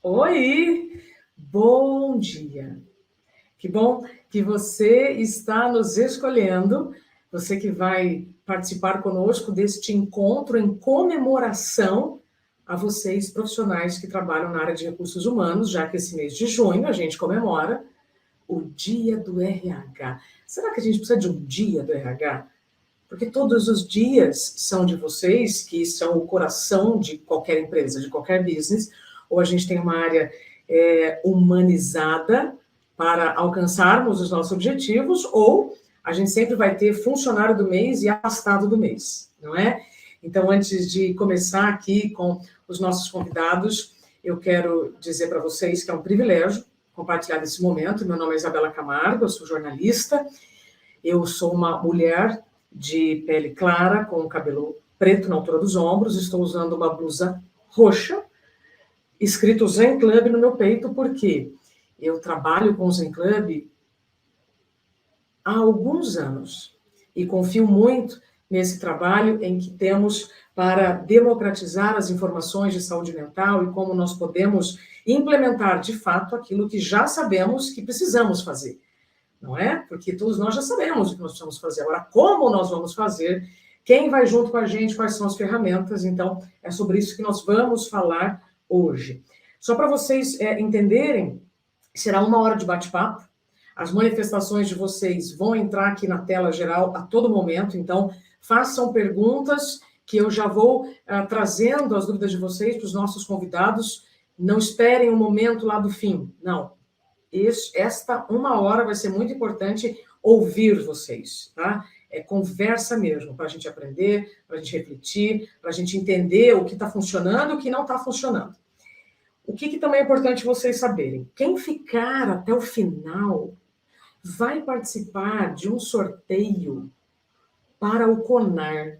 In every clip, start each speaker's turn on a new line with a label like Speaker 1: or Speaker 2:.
Speaker 1: Oi, bom dia. Que bom que você está nos escolhendo, você que vai participar conosco deste encontro em comemoração a vocês profissionais que trabalham na área de recursos humanos, já que esse mês de junho a gente comemora o Dia do RH. Será que a gente precisa de um dia do RH? Porque todos os dias são de vocês, que são o coração de qualquer empresa, de qualquer business, ou a gente tem uma área humanizada para alcançarmos os nossos objetivos, ou a gente sempre vai ter funcionário do mês e afastado do mês, não é? Então, antes de começar aqui com os nossos convidados, eu quero dizer para vocês que é um privilégio compartilhar desse momento. Meu nome é Isabela Camargo, eu sou jornalista, eu sou uma mulher de pele clara, com o cabelo preto na altura dos ombros, estou usando uma blusa roxa, escrito Zen Club no meu peito, porque eu trabalho com o Zen Club há alguns anos e confio muito nesse trabalho em que temos para democratizar as informações de saúde mental e como nós podemos implementar de fato aquilo que já sabemos que precisamos fazer. Não é? Porque todos nós já sabemos o que nós precisamos fazer. Agora, como nós vamos fazer? Quem vai junto com a gente? Quais são as ferramentas? Então, é sobre isso que nós vamos falar hoje. Só para vocês entenderem, será 1 hora de bate-papo. As manifestações de vocês vão entrar aqui na tela geral a todo momento, então façam perguntas que eu já vou trazendo as dúvidas de vocês para os nossos convidados. Não esperem o momento lá do fim, não. Esta 1 hora vai ser muito importante ouvir vocês, tá? É conversa mesmo, para a gente aprender, para a gente refletir, para a gente entender o que está funcionando e o que não está funcionando. O que também é importante vocês saberem? Quem ficar até o final vai participar de um sorteio para o CONAR.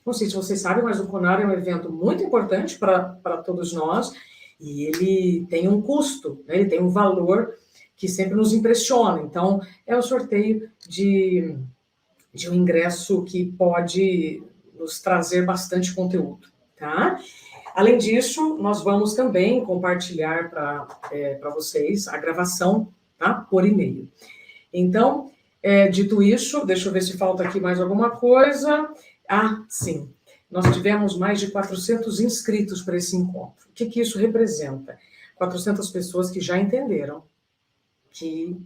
Speaker 1: Não sei se vocês sabem, mas o CONAR é um evento muito importante para todos nós, e ele tem um custo, né? Ele tem um valor que sempre nos impressiona. Então, é o sorteio de um ingresso que pode nos trazer bastante conteúdo, tá? Além disso, nós vamos também compartilhar para vocês a gravação, tá? Por e-mail. Então, dito isso, deixa eu ver se falta aqui mais alguma coisa. Ah, sim. Nós tivemos mais de 400 inscritos para esse encontro. O que isso representa? 400 pessoas que já entenderam que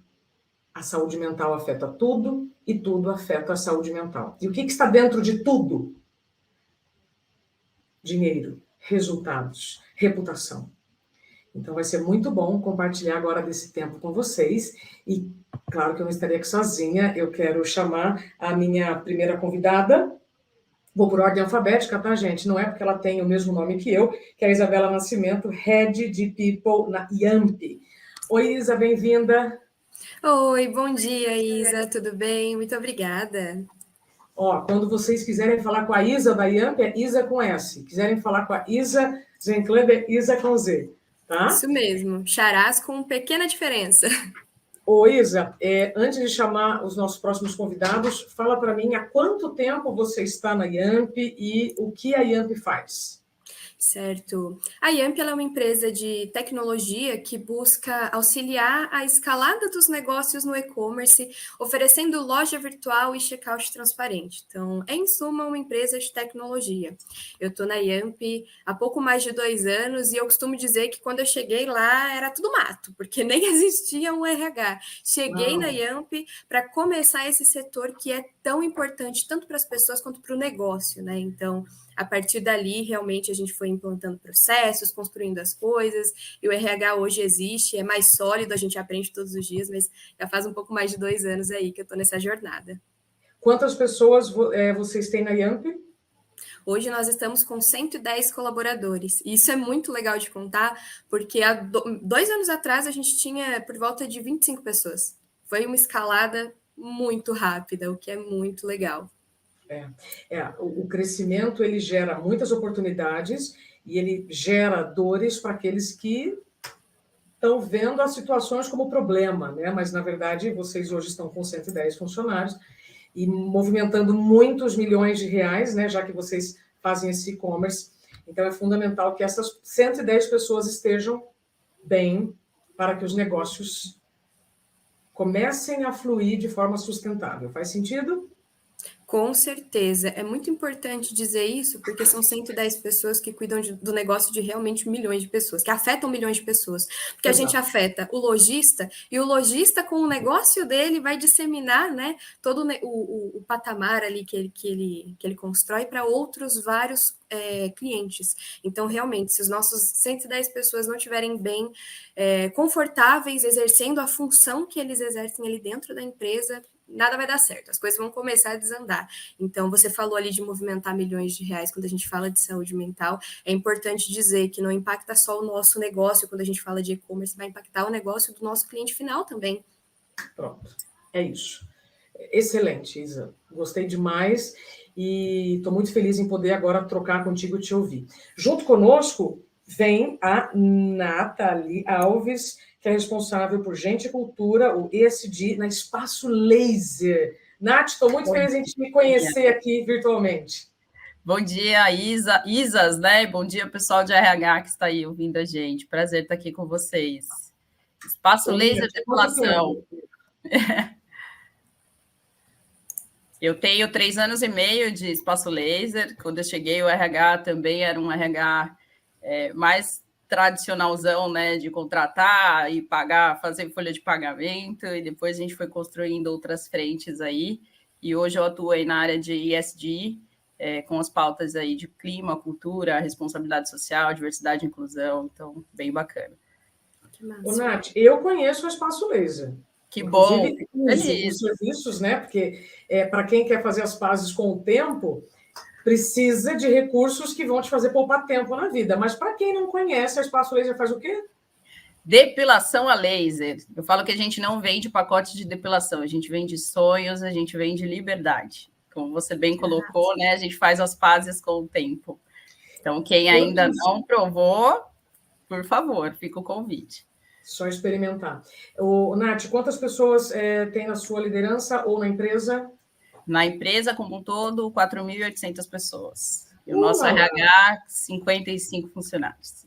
Speaker 1: a saúde mental afeta tudo e tudo afeta a saúde mental. E o que está dentro de tudo? Dinheiro, resultados, reputação. Então, vai ser muito bom compartilhar agora desse tempo com vocês. E, claro que eu não estaria aqui sozinha, eu quero chamar a minha primeira convidada. Vou por ordem alfabética, tá, gente? Não é porque ela tem o mesmo nome que eu, que é a Isabela Nascimento, Head de People na Yamp. Oi, Isa, bem-vinda.
Speaker 2: Oi, bom dia, Isa, tudo bem? Muito obrigada.
Speaker 1: Ó, quando vocês quiserem falar com a Isa da Yamp, é Isa com S. Quiserem falar com a Isa Zen Club, é Isa com Z, tá?
Speaker 2: Isso mesmo, xarás com pequena diferença.
Speaker 1: Ô, Isa, antes de chamar os nossos próximos convidados, fala para mim há quanto tempo você está na Yamp e o que a Yamp faz?
Speaker 2: Certo. A Yamp é uma empresa de tecnologia que busca auxiliar a escalada dos negócios no e-commerce, oferecendo loja virtual e checkout transparente. Então, é em suma uma empresa de tecnologia. Eu estou na Yamp há pouco mais de 2 anos e eu costumo dizer que quando eu cheguei lá era tudo mato, porque nem existia um RH. Cheguei na Yamp para começar esse setor que é tão importante tanto para as pessoas quanto para o negócio, né? Então, a partir dali, realmente, a gente foi implantando processos, construindo as coisas, e o RH hoje existe, é mais sólido, a gente aprende todos os dias, mas já faz um pouco mais de 2 anos aí que eu estou nessa jornada.
Speaker 1: Quantas pessoas vocês têm na Yamp?
Speaker 2: Hoje nós estamos com 110 colaboradores, e isso é muito legal de contar, porque há 2 anos atrás a gente tinha por volta de 25 pessoas. Foi uma escalada muito rápida, o que é muito legal.
Speaker 1: O crescimento ele gera muitas oportunidades e ele gera dores para aqueles que estão vendo as situações como problema, né? Mas, na verdade, vocês hoje estão com 110 funcionários e movimentando muitos milhões de reais, né? Já que vocês fazem esse e-commerce. Então, é fundamental que essas 110 pessoas estejam bem para que os negócios comecem a fluir de forma sustentável. Faz sentido?
Speaker 2: Com certeza. É muito importante dizer isso, porque são 110 pessoas que cuidam do negócio de realmente milhões de pessoas, que afetam milhões de pessoas. Porque a gente
Speaker 1: Exato.
Speaker 2: afeta o lojista, e o lojista, com o negócio dele, vai disseminar, né, todo o patamar ali que ele constrói para outros vários clientes. Então, realmente, se os nossos 110 pessoas não estiverem bem confortáveis, exercendo a função que eles exercem ali dentro da empresa, nada vai dar certo, as coisas vão começar a desandar. Então, você falou ali de movimentar milhões de reais quando a gente fala de saúde mental. É importante dizer que não impacta só o nosso negócio, quando a gente fala de e-commerce, vai impactar o negócio do nosso cliente final também.
Speaker 1: Pronto, é isso. Excelente, Isa. Gostei demais e estou muito feliz em poder agora trocar contigo e te ouvir. Junto conosco vem a Nathalie Alves, que é responsável por Gente e Cultura, o ESG, na Espaço Laser. Nath, estou muito feliz em te conhecer aqui virtualmente.
Speaker 3: Bom dia, Isas, né? Bom dia, pessoal de RH que está aí ouvindo a gente. Prazer estar aqui com vocês. Espaço Laser Depilação. Eu tenho 3 anos e meio de Espaço Laser. Quando eu cheguei, o RH também era um RH mais tradicionalzão, né? De contratar e pagar, fazer folha de pagamento. E depois a gente foi construindo outras frentes aí. E hoje eu atuo aí na área de ESG, com as pautas aí de clima, cultura, responsabilidade social, diversidade e inclusão. Então, bem bacana.
Speaker 1: Ô, Nath, eu conheço o Espaço Laser.
Speaker 3: Que bom!
Speaker 1: Uso os serviços, né? Porque para quem quer fazer as pazes com o tempo, precisa de recursos que vão te fazer poupar tempo na vida. Mas para quem não conhece, o Espaço Laser faz o quê?
Speaker 3: Depilação a laser. Eu falo que a gente não vende pacote de depilação, a gente vende sonhos, a gente vende liberdade. Como você bem colocou, né? A gente faz as pazes com o tempo. Então, quem ainda não provou, por favor, fica o convite.
Speaker 1: Só experimentar. Nath, quantas pessoas tem na sua liderança ou na empresa?
Speaker 3: Na empresa, como um todo, 4.800 pessoas. E o nosso RH, 55 funcionários.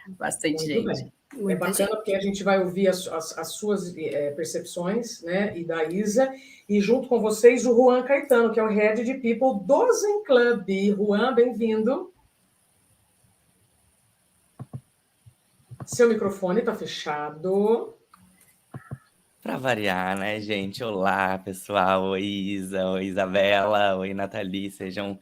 Speaker 3: Bastante gente.
Speaker 1: Bem. É bacana porque a gente vai ouvir as suas percepções, né, e da Isa, e junto com vocês o Juan Caetano, que é o Head de People do Zen Club. Juan, bem-vindo. Seu microfone está fechado.
Speaker 4: Para variar, né, gente? Olá, pessoal. Oi, Isa. Oi, Isabela. Oi, Nathalie. Sejam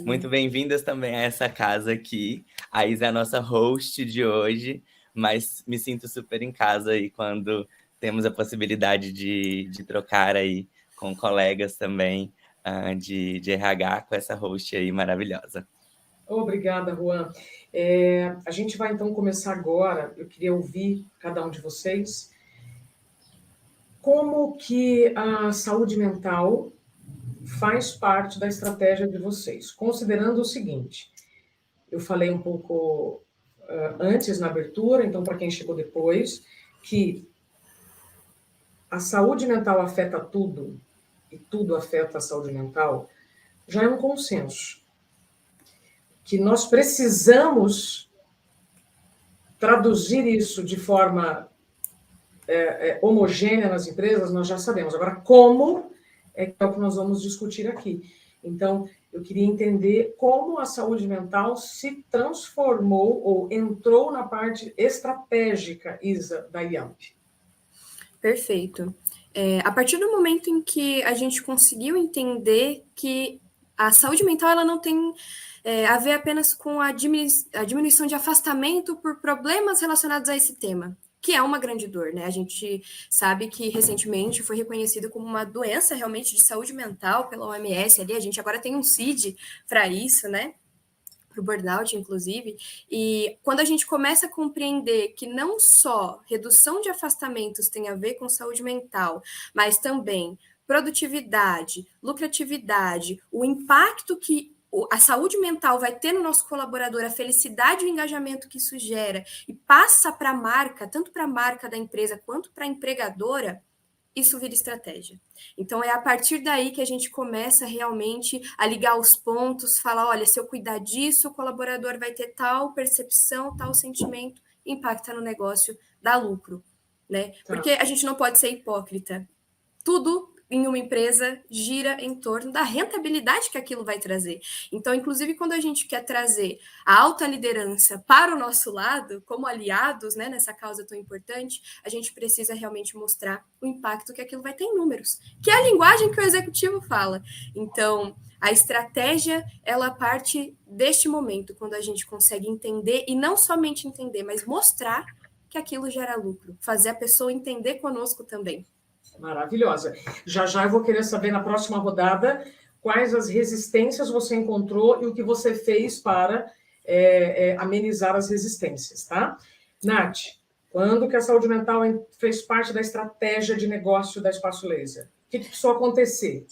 Speaker 4: muito bem-vindas também a essa casa aqui. A Isa é a nossa host de hoje, mas me sinto super em casa aí quando temos a possibilidade de trocar aí com colegas também de RH com essa host aí maravilhosa.
Speaker 1: Obrigada, Juan. A gente vai, então, começar agora. Eu queria ouvir cada um de vocês. Como que a saúde mental faz parte da estratégia de vocês? Considerando o seguinte, eu falei um pouco antes na abertura, então, para quem chegou depois, que a saúde mental afeta tudo, e tudo afeta a saúde mental, já é um consenso. Que nós precisamos traduzir isso de forma homogênea nas empresas, nós já sabemos. Agora, como é o que nós vamos discutir aqui. Então, eu queria entender como a saúde mental se transformou ou entrou na parte estratégica, Isa, da IAMP.
Speaker 2: Perfeito. A partir do momento em que a gente conseguiu entender que a saúde mental ela não tem a ver apenas com a diminuição de afastamento por problemas relacionados a esse tema, que é uma grande dor, né? A gente sabe que recentemente foi reconhecido como uma doença realmente de saúde mental pela OMS ali, a gente agora tem um CID para isso, né? Para o burnout, inclusive, e quando a gente começa a compreender que não só redução de afastamentos tem a ver com saúde mental, mas também produtividade, lucratividade, o impacto que a saúde mental vai ter no nosso colaborador, a felicidade e o engajamento que isso gera, e passa para a marca, tanto para a marca da empresa quanto para a empregadora, isso vira estratégia. Então, é a partir daí que a gente começa realmente a ligar os pontos, falar, olha, se eu cuidar disso, o colaborador vai ter tal percepção, tal sentimento, impacta no negócio, dá lucro, né? Porque a gente não pode ser hipócrita. Tudo em uma empresa gira em torno da rentabilidade que aquilo vai trazer. Então, inclusive, quando a gente quer trazer a alta liderança para o nosso lado, como aliados, né, nessa causa tão importante, a gente precisa realmente mostrar o impacto que aquilo vai ter em números, que é a linguagem que o executivo fala. Então, a estratégia, ela parte deste momento, quando a gente consegue entender, e não somente entender, mas mostrar que aquilo gera lucro, fazer a pessoa entender conosco também.
Speaker 1: Maravilhosa. Já já eu vou querer saber na próxima rodada quais as resistências você encontrou e o que você fez para amenizar as resistências, tá? Nath, quando que a saúde mental fez parte da estratégia de negócio da Espaço Laser? O que precisou acontecer?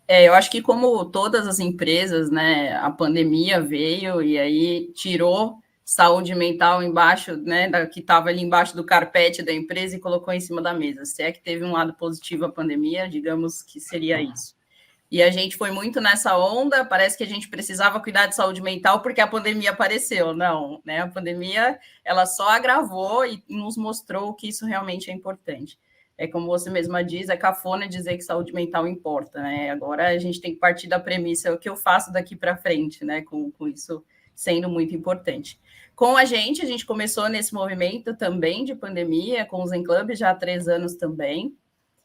Speaker 3: Eu acho que como todas as empresas, né, a pandemia veio e aí tirou saúde mental embaixo, né, que estava ali embaixo do carpete da empresa e colocou em cima da mesa. Se é que teve um lado positivo a pandemia, digamos que seria isso. E a gente foi muito nessa onda, parece que a gente precisava cuidar de saúde mental porque a pandemia apareceu. Não, né? A pandemia, ela só agravou e nos mostrou que isso realmente é importante. É como você mesma diz, é cafona dizer que saúde mental importa, né? Agora a gente tem que partir da premissa, o que eu faço daqui para frente, né? Com isso sendo muito importante. Com a gente começou nesse movimento também de pandemia, com os Zen Club já há 3 anos também,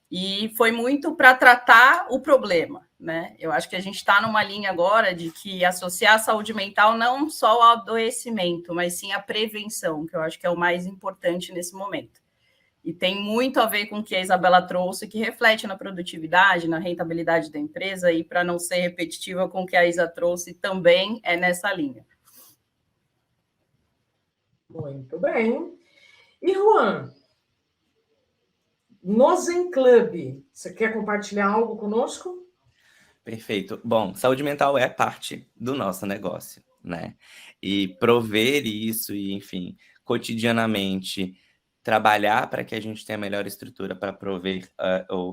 Speaker 3: e foi muito para tratar o problema, né? Eu acho que a gente está numa linha agora de que associar a saúde mental não só ao adoecimento, mas sim à prevenção, que eu acho que é o mais importante nesse momento. E tem muito a ver com o que a Isabela trouxe, que reflete na produtividade, na rentabilidade da empresa, e para não ser repetitiva com o que a Isa trouxe, também é nessa linha.
Speaker 1: Muito bem. E Juan, no Zen Club, você quer compartilhar algo conosco?
Speaker 4: Perfeito. Bom, saúde mental é parte do nosso negócio, né? E prover isso e, enfim, cotidianamente trabalhar para que a gente tenha a melhor estrutura para prover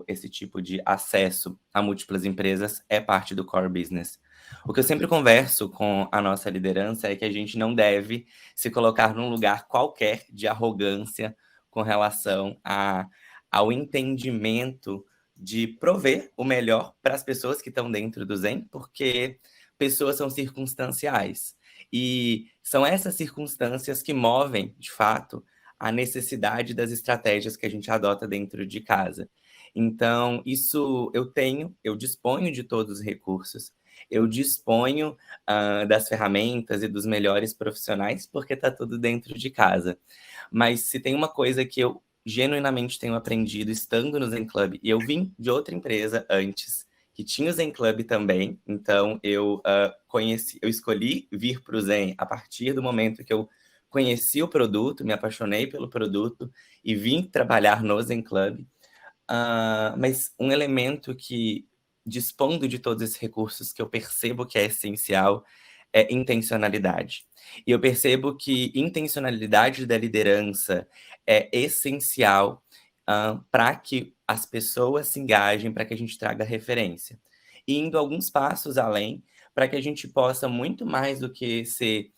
Speaker 4: esse tipo de acesso a múltiplas empresas é parte do core business. O que eu sempre converso com a nossa liderança é que a gente não deve se colocar num lugar qualquer de arrogância com relação ao entendimento de prover o melhor para as pessoas que estão dentro do Zen, porque pessoas são circunstanciais. E são essas circunstâncias que movem, de fato, a necessidade das estratégias que a gente adota dentro de casa. Então, isso eu disponho de todos os recursos, eu disponho das ferramentas e dos melhores profissionais, porque está tudo dentro de casa. Mas se tem uma coisa que eu genuinamente tenho aprendido estando no Zen Club, e eu vim de outra empresa antes, que tinha o Zen Club também, então eu escolhi vir para o Zen a partir do momento que eu conheci o produto, me apaixonei pelo produto e vim trabalhar no Zen Club. Mas um elemento que, dispondo de todos esses recursos, que eu percebo que é essencial é intencionalidade. E eu percebo que intencionalidade da liderança é essencial para que as pessoas se engajem, para que a gente traga referência. E indo alguns passos além, para que a gente possa, muito mais do que ser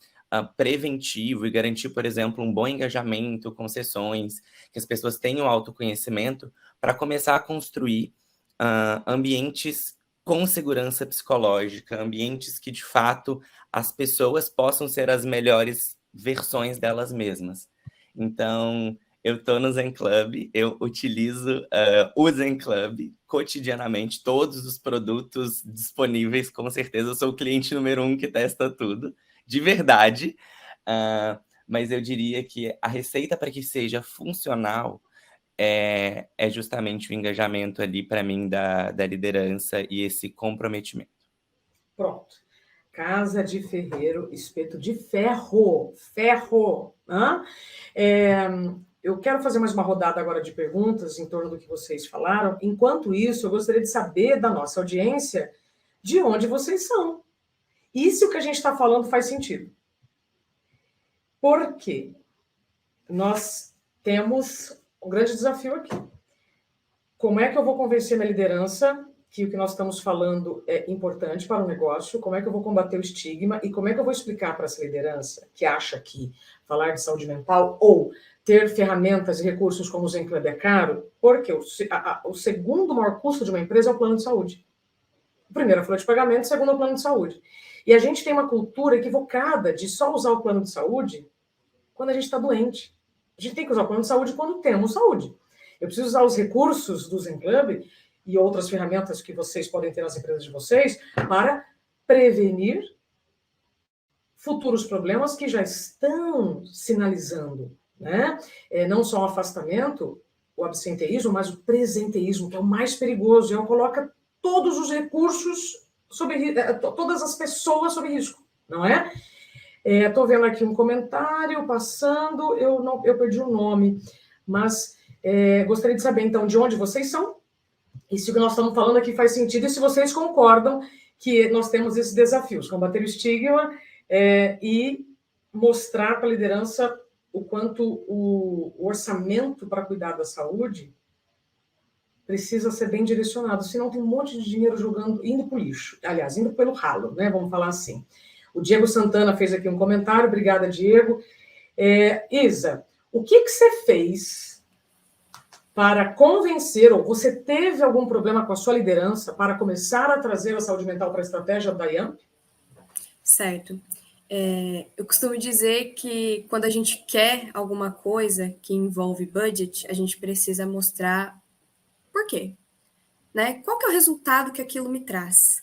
Speaker 4: preventivo e garantir, por exemplo, um bom engajamento com sessões, que as pessoas tenham autoconhecimento, para começar a construir ambientes com segurança psicológica, ambientes que, de fato, as pessoas possam ser as melhores versões delas mesmas. Então, eu estou no Zen Club, eu utilizo o Zen Club cotidianamente, todos os produtos disponíveis, com certeza eu sou o cliente número 1 que testa tudo, de verdade, mas eu diria que a receita para que seja funcional é justamente o engajamento ali, para mim, da liderança e esse comprometimento.
Speaker 1: Pronto. Casa de ferreiro, espeto de ferro. Ferro. Eu quero fazer mais uma rodada agora de perguntas em torno do que vocês falaram. Enquanto isso, eu gostaria de saber da nossa audiência de onde vocês são. E se o que a gente está falando faz sentido. Por quê? Nós temos um grande desafio aqui. Como é que eu vou convencer minha liderança que o que nós estamos falando é importante para o negócio, como é que eu vou combater o estigma e como é que eu vou explicar para essa liderança que acha que falar de saúde mental ou ter ferramentas e recursos como o Zen Club é caro, porque o segundo maior custo de uma empresa é o plano de saúde. O primeiro é a folha de pagamento, o segundo é o plano de saúde. E a gente tem uma cultura equivocada de só usar o plano de saúde quando a gente está doente. A gente tem que usar o plano de saúde quando temos saúde. Eu preciso usar os recursos do Zen Club e outras ferramentas que vocês podem ter nas empresas de vocês para prevenir futuros problemas que já estão sinalizando, né? Não só o afastamento, o absenteísmo, mas o presenteísmo, que é o mais perigoso. Ele coloca todos os recursos, todas as pessoas sob risco, não é? Estou vendo aqui um comentário passando, eu perdi o nome, mas gostaria de saber, então, de onde vocês são, e se o que nós estamos falando aqui faz sentido, e se vocês concordam que nós temos esses desafios, combater o estigma e mostrar para a liderança o quanto o orçamento para cuidar da saúde precisa ser bem direcionado, senão tem um monte de dinheiro indo para o lixo, aliás, indo pelo ralo, né? Vamos falar assim. O Diego Santana fez aqui um comentário, obrigada, Diego. Isa, o que você fez para convencer, ou você teve algum problema com a sua liderança para começar a trazer a saúde mental para a estratégia da IAMP?
Speaker 2: Certo. Eu costumo dizer que quando a gente quer alguma coisa que envolve budget, a gente precisa mostrar por quê, né? Qual que é o resultado que aquilo me traz?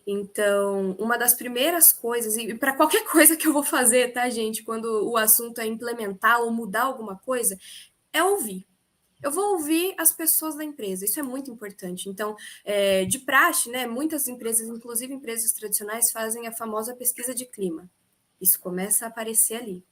Speaker 2: Então, uma das primeiras coisas, e para qualquer coisa que eu vou fazer, tá, gente, quando o assunto é implementar ou mudar alguma coisa, é ouvir. Eu vou ouvir as pessoas da empresa, isso é muito importante. Então, de praxe, né, muitas empresas, inclusive empresas tradicionais, fazem a famosa pesquisa de clima. Isso começa a aparecer ali.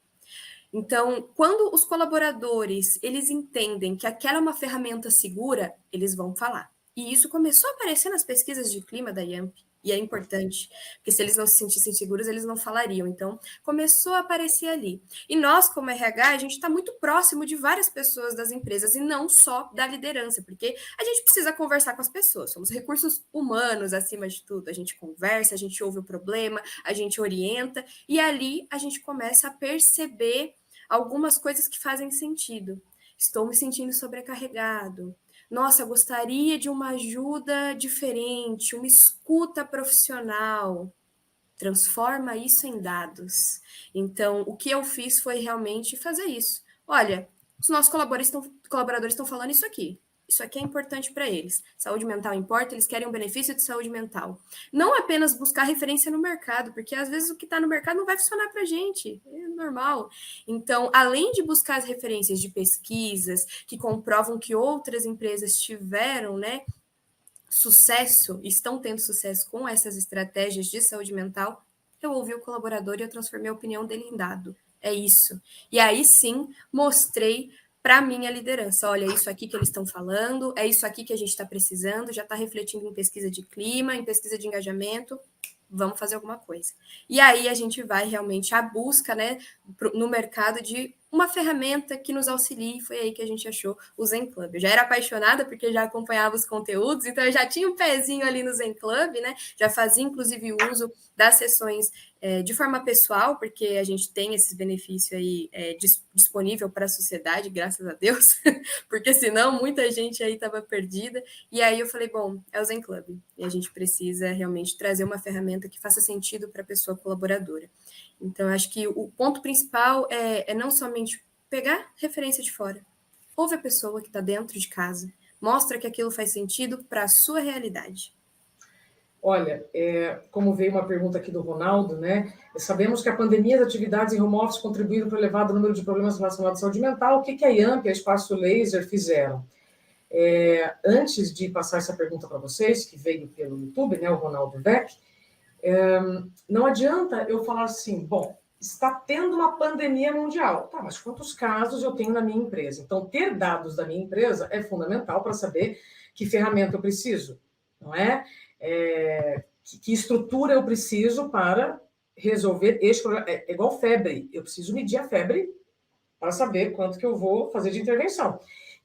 Speaker 2: Então, quando os colaboradores, eles entendem que aquela é uma ferramenta segura, eles vão falar. E isso começou a aparecer nas pesquisas de clima da IAMP. E é importante, porque se eles não se sentissem seguros, eles não falariam. Então, começou a aparecer ali. E nós, como RH, a gente está muito próximo de várias pessoas das empresas, e não só da liderança, porque a gente precisa conversar com as pessoas. Somos recursos humanos, acima de tudo. A gente conversa, a gente ouve o problema, a gente orienta, e ali a gente começa a perceber algumas coisas que fazem sentido. Estou me sentindo sobrecarregado. Nossa, gostaria de uma ajuda diferente, uma escuta profissional. Transforma isso em dados. Então, o que eu fiz foi realmente fazer isso. Olha, os nossos colaboradores estão falando isso aqui. Isso aqui é importante para eles. Saúde mental importa, eles querem um benefício de saúde mental. Não apenas buscar referência no mercado, porque às vezes o que está no mercado não vai funcionar para a gente. É normal. Então, além de buscar as referências de pesquisas que comprovam que outras empresas tiveram, né, sucesso, estão tendo sucesso com essas estratégias de saúde mental, eu ouvi o colaborador e eu transformei a opinião dele em dado. É isso. E aí sim, mostrei para a minha liderança, olha, é isso aqui que eles estão falando, é isso aqui que a gente está precisando, já está refletindo em pesquisa de clima, em pesquisa de engajamento, vamos fazer alguma coisa. E aí a gente vai realmente à busca, né, no mercado de uma ferramenta que nos auxilie, e foi aí que a gente achou o Zen Club. Eu já era apaixonada porque já acompanhava os conteúdos, então eu já tinha um pezinho ali no Zen Club, né, já fazia inclusive uso das sessões de forma pessoal, porque a gente tem esses benefícios aí disponível para a sociedade, graças a Deus, porque senão muita gente aí estava perdida, e aí eu falei, bom, é o Zen Club, e a gente precisa realmente trazer uma ferramenta que faça sentido para a pessoa colaboradora. Então, eu acho que o ponto principal é não somente pegar referência de fora, ouve a pessoa que está dentro de casa, mostra que aquilo faz sentido para a sua realidade.
Speaker 1: Olha, como veio uma pergunta aqui do Ronaldo, né? Sabemos que a pandemia das atividades em home office contribuíram para o elevado número de problemas relacionados à saúde mental. O que a IAMP e a Espaço Laser fizeram? Antes de passar essa pergunta para vocês, que veio pelo YouTube, né, o Ronaldo Beck, não adianta eu falar assim, bom, está tendo uma pandemia mundial. Tá, mas quantos casos eu tenho na minha empresa? Então, ter dados da minha empresa é fundamental para saber que ferramenta eu preciso, não é? Que estrutura eu preciso para resolver este problema. É igual febre. Eu preciso medir a febre para saber quanto que eu vou fazer de intervenção.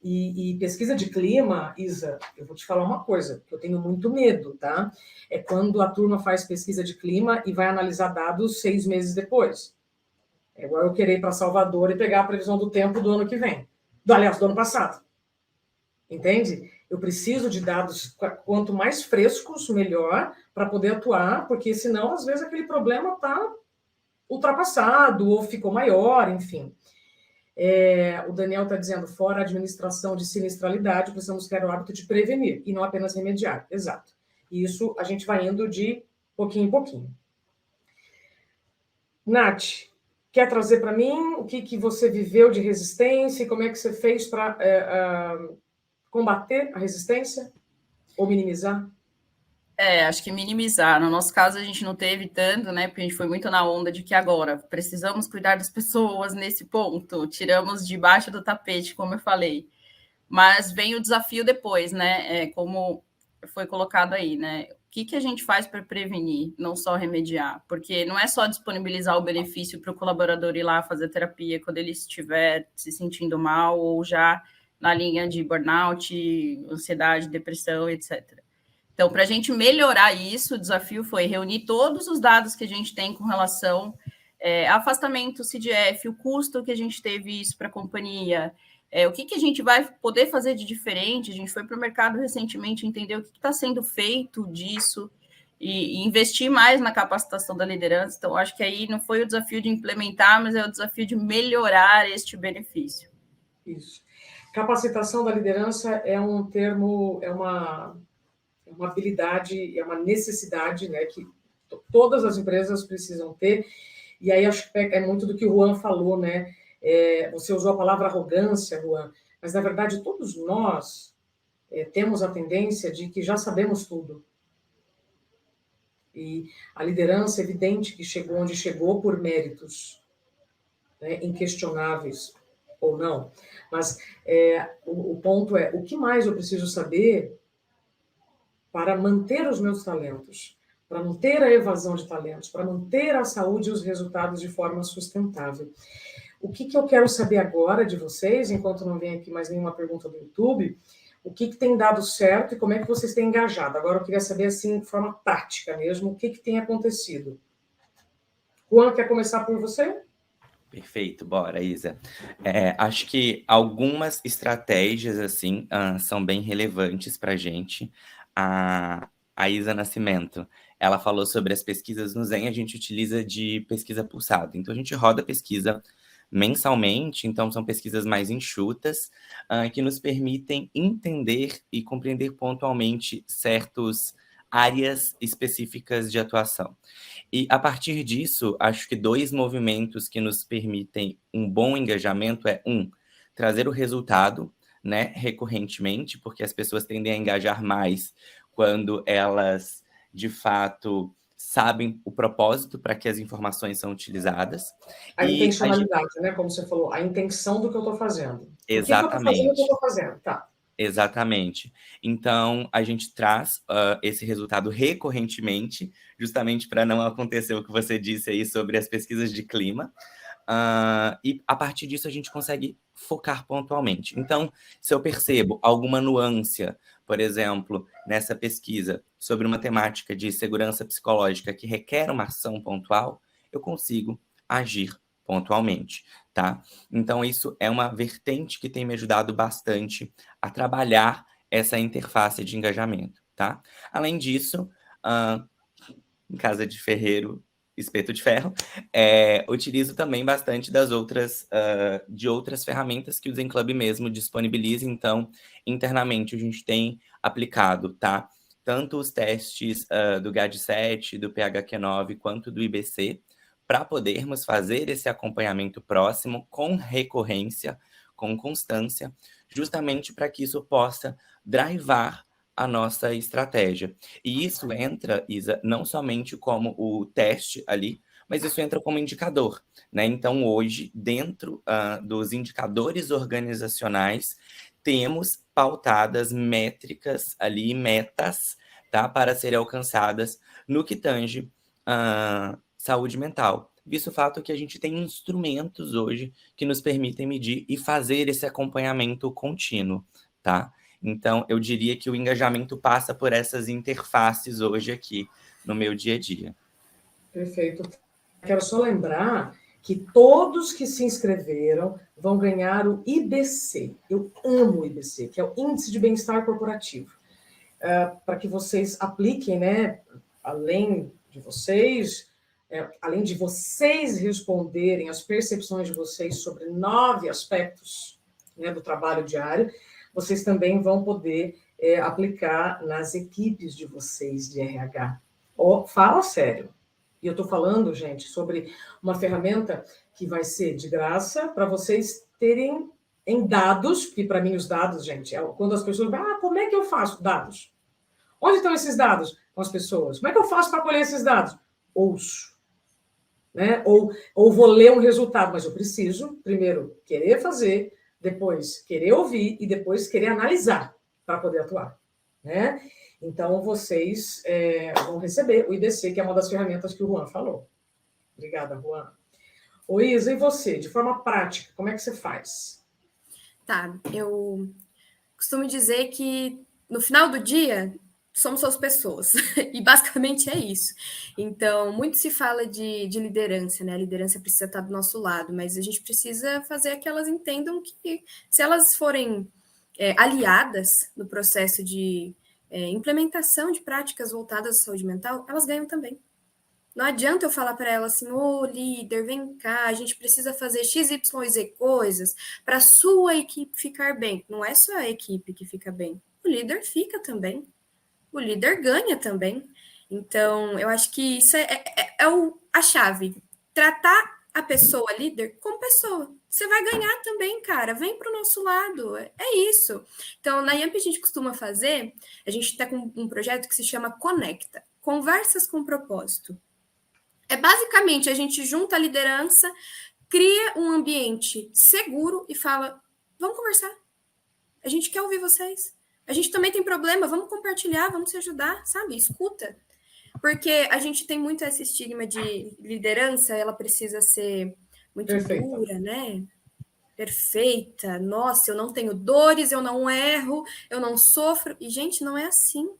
Speaker 1: E pesquisa de clima, Isa, eu vou te falar uma coisa, que eu tenho muito medo, tá? É quando a turma faz pesquisa de clima e vai analisar dados 6 meses depois. É igual eu querer ir para Salvador e pegar a previsão do tempo do ano que vem. Aliás, do ano passado. Entende? Eu preciso de dados, quanto mais frescos, melhor, para poder atuar, porque senão, às vezes, aquele problema está ultrapassado ou ficou maior, enfim. O Daniel está dizendo, fora a administração de sinistralidade, precisamos ter o hábito de prevenir e não apenas remediar. Exato. E isso a gente vai indo de pouquinho em pouquinho. Nath, quer trazer para mim o que você viveu de resistência e como é que você fez para combater a resistência ou minimizar?
Speaker 3: Acho que minimizar. No nosso caso, a gente não teve tanto, né? Porque a gente foi muito na onda de que agora precisamos cuidar das pessoas nesse ponto. Tiramos debaixo do tapete, como eu falei. Mas vem o desafio depois, né? Como foi colocado aí, né? O que a gente faz para prevenir, não só remediar? Porque não é só disponibilizar o benefício para o colaborador ir lá fazer terapia quando ele estiver se sentindo mal ou já na linha de burnout, ansiedade, depressão, etc. Então, para a gente melhorar isso, o desafio foi reunir todos os dados que a gente tem com relação a afastamento, CDF, o custo que a gente teve isso para a companhia, o que a gente vai poder fazer de diferente. A gente foi para o mercado recentemente entender o que está sendo feito disso e investir mais na capacitação da liderança. Então, acho que aí não foi o desafio de implementar, mas é o desafio de melhorar este benefício.
Speaker 1: Isso. Capacitação da liderança é um termo, é uma habilidade, é uma necessidade, né, que todas as empresas precisam ter. E aí acho que é muito do que o Juan falou, né? Você usou a palavra arrogância, Juan, mas na verdade todos nós temos a tendência de que já sabemos tudo. E a liderança é evidente que chegou onde chegou por méritos, né, inquestionáveis ou não. Mas o ponto é, o que mais eu preciso saber para manter os meus talentos, para manter a evasão de talentos, para manter a saúde e os resultados de forma sustentável. O que eu quero saber agora de vocês, enquanto não vem aqui mais nenhuma pergunta do YouTube, o que tem dado certo e como é que vocês têm engajado? Agora eu queria saber, assim, de forma prática mesmo, o que tem acontecido. Juan, quer começar por você?
Speaker 4: Perfeito, bora, Isa. Acho que algumas estratégias, assim, são bem relevantes para a gente. A Isa Nascimento, ela falou sobre as pesquisas no Zen, a gente utiliza de pesquisa pulsada. Então, a gente roda pesquisa mensalmente, então são pesquisas mais enxutas, que nos permitem entender e compreender pontualmente certas áreas específicas de atuação. E, a partir disso, acho que 2 movimentos que nos permitem um bom engajamento trazer o resultado, né, recorrentemente, porque as pessoas tendem a engajar mais quando elas, de fato, sabem o propósito para que as informações são utilizadas.
Speaker 1: A intencionalidade, né, como você falou, a intenção do que eu estou fazendo.
Speaker 4: Exatamente.
Speaker 1: O que eu estou fazendo, tá.
Speaker 4: Exatamente. Então, a gente traz esse resultado recorrentemente, justamente para não acontecer o que você disse aí sobre as pesquisas de clima. E, a partir disso, a gente consegue focar pontualmente. Então, se eu percebo alguma nuance, por exemplo, nessa pesquisa sobre uma temática de segurança psicológica que requer uma ação pontual, eu consigo agir pontualmente, tá? Então, isso é uma vertente que tem me ajudado bastante a trabalhar essa interface de engajamento, tá? Além disso, em casa de ferreiro, espeto de ferro, utilizo também bastante de outras ferramentas que o Zen Club mesmo disponibiliza. Então, internamente, a gente tem aplicado, tá? Tanto os testes do GAD-7, do PHQ-9, quanto do IBC, para podermos fazer esse acompanhamento próximo com recorrência, com constância, justamente para que isso possa drivar a nossa estratégia. E isso entra, Isa, não somente como o teste ali, mas isso entra como indicador, né? Então, hoje, dentro dos indicadores organizacionais, temos pautadas métricas ali, metas, tá? Para serem alcançadas no que tange saúde mental, visto o fato que a gente tem instrumentos hoje que nos permitem medir e fazer esse acompanhamento contínuo, tá? Então, eu diria que o engajamento passa por essas interfaces hoje aqui no meu dia a dia.
Speaker 1: Perfeito. Quero só lembrar que todos que se inscreveram vão ganhar o IBC. Eu amo o IBC, que é o Índice de Bem-Estar Corporativo. Para que vocês apliquem, né? Além de vocês responderem as percepções de vocês sobre 9 aspectos, né, do trabalho diário, vocês também vão poder aplicar nas equipes de vocês de RH. Fala sério. E eu estou falando, gente, sobre uma ferramenta que vai ser de graça para vocês terem em dados, que para mim os dados, gente, quando as pessoas falam, como é que eu faço dados? Onde estão esses dados com as pessoas? Como é que eu faço para colher esses dados? Ouço. Né? Ou vou ler um resultado, mas eu preciso, primeiro, querer fazer, depois querer ouvir e depois querer analisar para poder atuar. Né? Então, vocês vão receber o IBC, que é uma das ferramentas que o Juan falou. Obrigada, Juan. Ô, Isa, e você, de forma prática, como é que você faz?
Speaker 2: Tá, eu costumo dizer que no final do dia somos as pessoas, e basicamente é isso. Então, muito se fala de liderança, né? A liderança precisa estar do nosso lado, mas a gente precisa fazer que elas entendam que se elas forem aliadas no processo de implementação de práticas voltadas à saúde mental, elas ganham também. Não adianta eu falar para ela assim, líder, vem cá, a gente precisa fazer XYZ coisas para a sua equipe ficar bem. Não é só a equipe que fica bem, o líder fica também. O líder ganha também. Então, eu acho que isso é a chave. Tratar a pessoa líder como pessoa. Você vai ganhar também, cara. Vem para o nosso lado. É isso. Então, na IAMP a gente costuma fazer, a gente está com um projeto que se chama Conecta. Conversas com propósito. É basicamente, a gente junta a liderança, cria um ambiente seguro e fala, vamos conversar. A gente quer ouvir vocês. A gente também tem problema, vamos compartilhar, vamos se ajudar, sabe? Escuta. Porque a gente tem muito esse estigma de liderança, ela precisa ser muito dura, né? Perfeita. Nossa, eu não tenho dores, eu não erro, eu não sofro. E, gente, não é assim.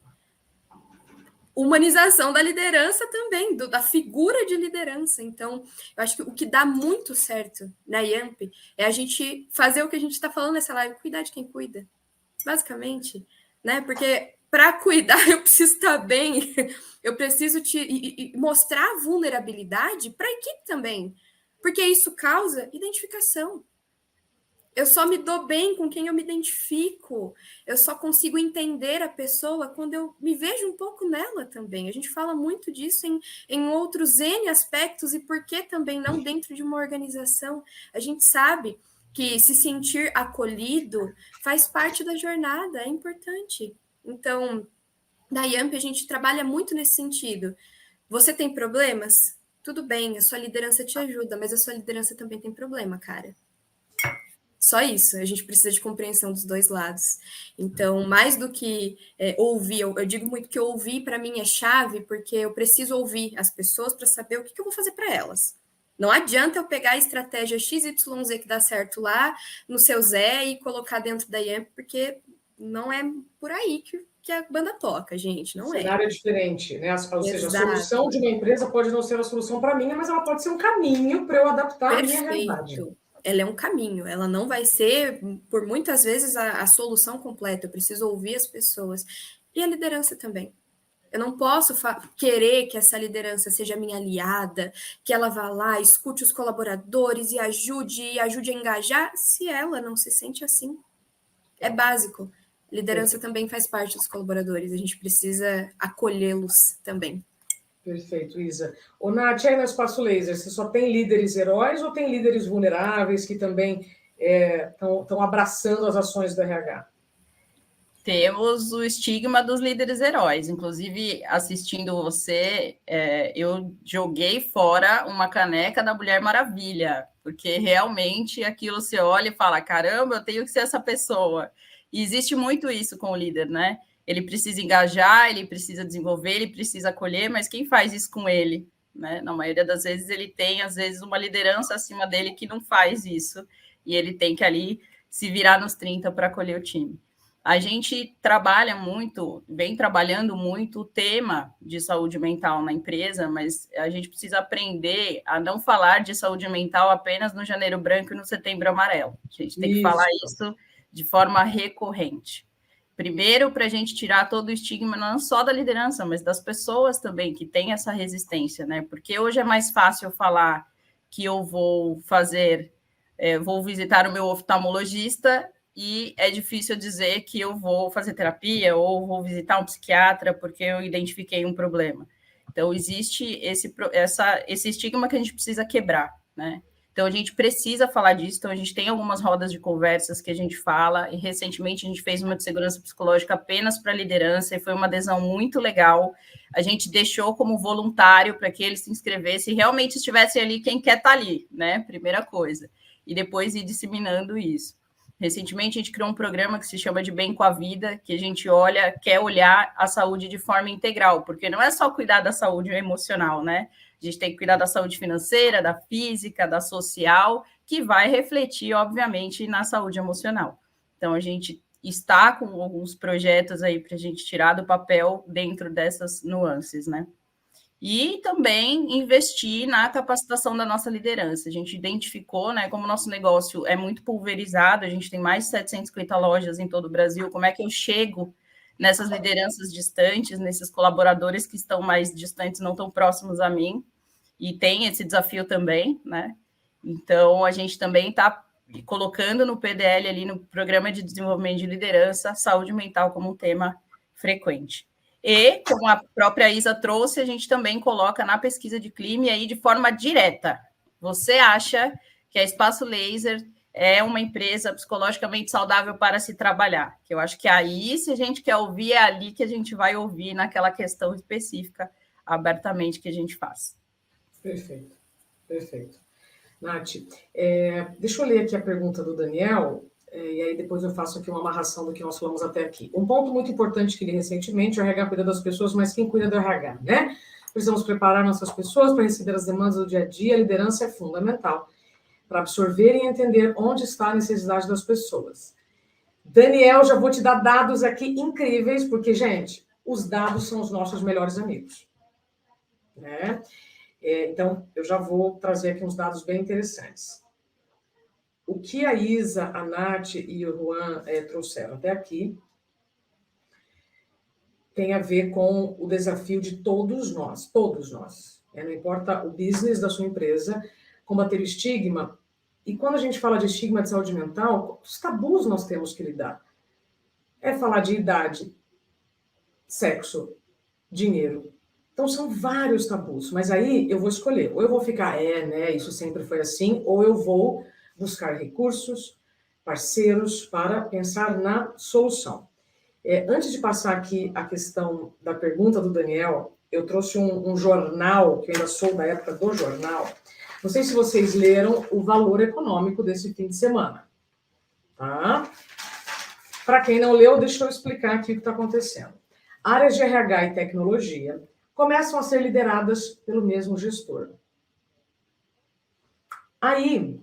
Speaker 2: Humanização da liderança também, da figura de liderança. Então, eu acho que o que dá muito certo na IAMP é a gente fazer o que a gente está falando nessa live, cuidar de quem cuida. Basicamente, né? Porque para cuidar eu preciso estar bem, eu preciso mostrar a vulnerabilidade para a equipe também, porque isso causa identificação. Eu só me dou bem com quem eu me identifico, eu só consigo entender a pessoa quando eu me vejo um pouco nela também. A gente fala muito disso em outros N aspectos e por que também não dentro de uma organização. A gente sabe que se sentir acolhido faz parte da jornada, é importante. Então, na IAMP a gente trabalha muito nesse sentido. Você tem problemas? Tudo bem, a sua liderança te ajuda, mas a sua liderança também tem problema, cara. Só isso, a gente precisa de compreensão dos dois lados. Então, mais do que ouvir, eu digo muito que ouvir para mim é chave, porque eu preciso ouvir as pessoas para saber o que eu vou fazer para elas. Não adianta eu pegar a estratégia XYZ que dá certo lá no seu Zé e colocar dentro da IAMP, porque não é por aí que a banda toca, gente, não é. O
Speaker 1: cenário é diferente, né? Ou seja, a solução de uma empresa pode não ser a solução para mim, mas ela pode ser um caminho para eu adaptar a minha realidade.
Speaker 2: Ela é um caminho, ela não vai ser, por muitas vezes, a solução completa. Eu preciso ouvir as pessoas. E a liderança também. Eu não posso querer que essa liderança seja minha aliada, que ela vá lá, escute os colaboradores e ajude a engajar, se ela não se sente assim. É básico. Liderança também faz parte dos colaboradores. A gente precisa acolhê-los também.
Speaker 1: Perfeito, Isa. Ô, Nath, aí no Espaço Laser, você só tem líderes heróis ou tem líderes vulneráveis que também estão abraçando as ações do RH?
Speaker 3: Temos o estigma dos líderes heróis. Inclusive, assistindo você, eu joguei fora uma caneca da Mulher Maravilha, porque realmente aquilo você olha e fala, caramba, eu tenho que ser essa pessoa. E existe muito isso com o líder, né? Ele precisa engajar, ele precisa desenvolver, ele precisa acolher, mas quem faz isso com ele? né? Na maioria das vezes ele tem, às vezes, uma liderança acima dele que não faz isso, e ele tem que ali se virar nos 30 para acolher o time. A gente trabalha muito, vem trabalhando muito o tema de saúde mental na empresa, mas a gente precisa aprender a não falar de saúde mental apenas no Janeiro Branco e no Setembro Amarelo. A gente tem que falar isso de forma recorrente. Primeiro, para a gente tirar todo o estigma, não só da liderança, mas das pessoas também, que têm essa resistência, né? Porque hoje é mais fácil falar que eu vou vou visitar o meu oftalmologista, e é difícil dizer que eu vou fazer terapia ou vou visitar um psiquiatra porque eu identifiquei um problema. Então, existe esse estigma que a gente precisa quebrar, né? Então, a gente precisa falar disso. Então, a gente tem algumas rodas de conversas que a gente fala, e recentemente a gente fez uma de segurança psicológica apenas para liderança, e foi uma adesão muito legal. A gente deixou como voluntário para que eles se inscrevessem e realmente estivessem ali quem quer estar ali, né? Primeira coisa. E depois ir disseminando isso. Recentemente, a gente criou um programa que se chama de Bem com a Vida, que a gente quer olhar a saúde de forma integral, porque não é só cuidar da saúde emocional, né? A gente tem que cuidar da saúde financeira, da física, da social, que vai refletir, obviamente, na saúde emocional. Então, a gente está com alguns projetos aí para a gente tirar do papel dentro dessas nuances, né? E também investir na capacitação da nossa liderança. A gente identificou, né, como o nosso negócio é muito pulverizado, a gente tem mais de 750 lojas em todo o Brasil, como é que eu chego nessas lideranças distantes, nesses colaboradores que estão mais distantes, não tão próximos a mim, e tem esse desafio também, né? Então, a gente também está colocando no PDL ali, no Programa de Desenvolvimento de Liderança, saúde mental como um tema frequente. E, como a própria Isa trouxe, a gente também coloca na pesquisa de clima e aí de forma direta. Você acha que a Espaço Laser é uma empresa psicologicamente saudável para se trabalhar? Que eu acho que aí, se a gente quer ouvir, é ali que a gente vai ouvir naquela questão específica, abertamente, que a gente faz.
Speaker 1: Perfeito, perfeito. Nath, deixa eu ler aqui a pergunta do Daniel, e aí depois eu faço aqui uma amarração do que nós falamos até aqui. Um ponto muito importante que li recentemente, o RH cuida das pessoas, mas quem cuida do RH, né? Precisamos preparar nossas pessoas para receber as demandas do dia a dia, a liderança é fundamental para absorver e entender onde está a necessidade das pessoas. Daniel, já vou te dar dados aqui incríveis, porque, gente, os dados são os nossos melhores amigos, né? Então, eu já vou trazer aqui uns dados bem interessantes. O que a Isa, a Nath e o Juan trouxeram até aqui tem a ver com o desafio de todos nós. Não importa o business da sua empresa, combater o estigma. E quando a gente fala de estigma de saúde mental, os tabus nós temos que lidar. É falar de idade, sexo, dinheiro. Então, são vários tabus, mas aí eu vou escolher. Ou eu vou ficar, né, isso sempre foi assim, ou eu vou buscar recursos, parceiros, para pensar na solução. Antes de passar aqui a questão da pergunta do Daniel, eu trouxe um jornal, que eu ainda sou da época do jornal. Não sei se vocês leram o Valor Econômico desse fim de semana. Tá? Para quem não leu, deixa eu explicar aqui o que está acontecendo. Áreas de RH e tecnologia começam a ser lideradas pelo mesmo gestor. Aí,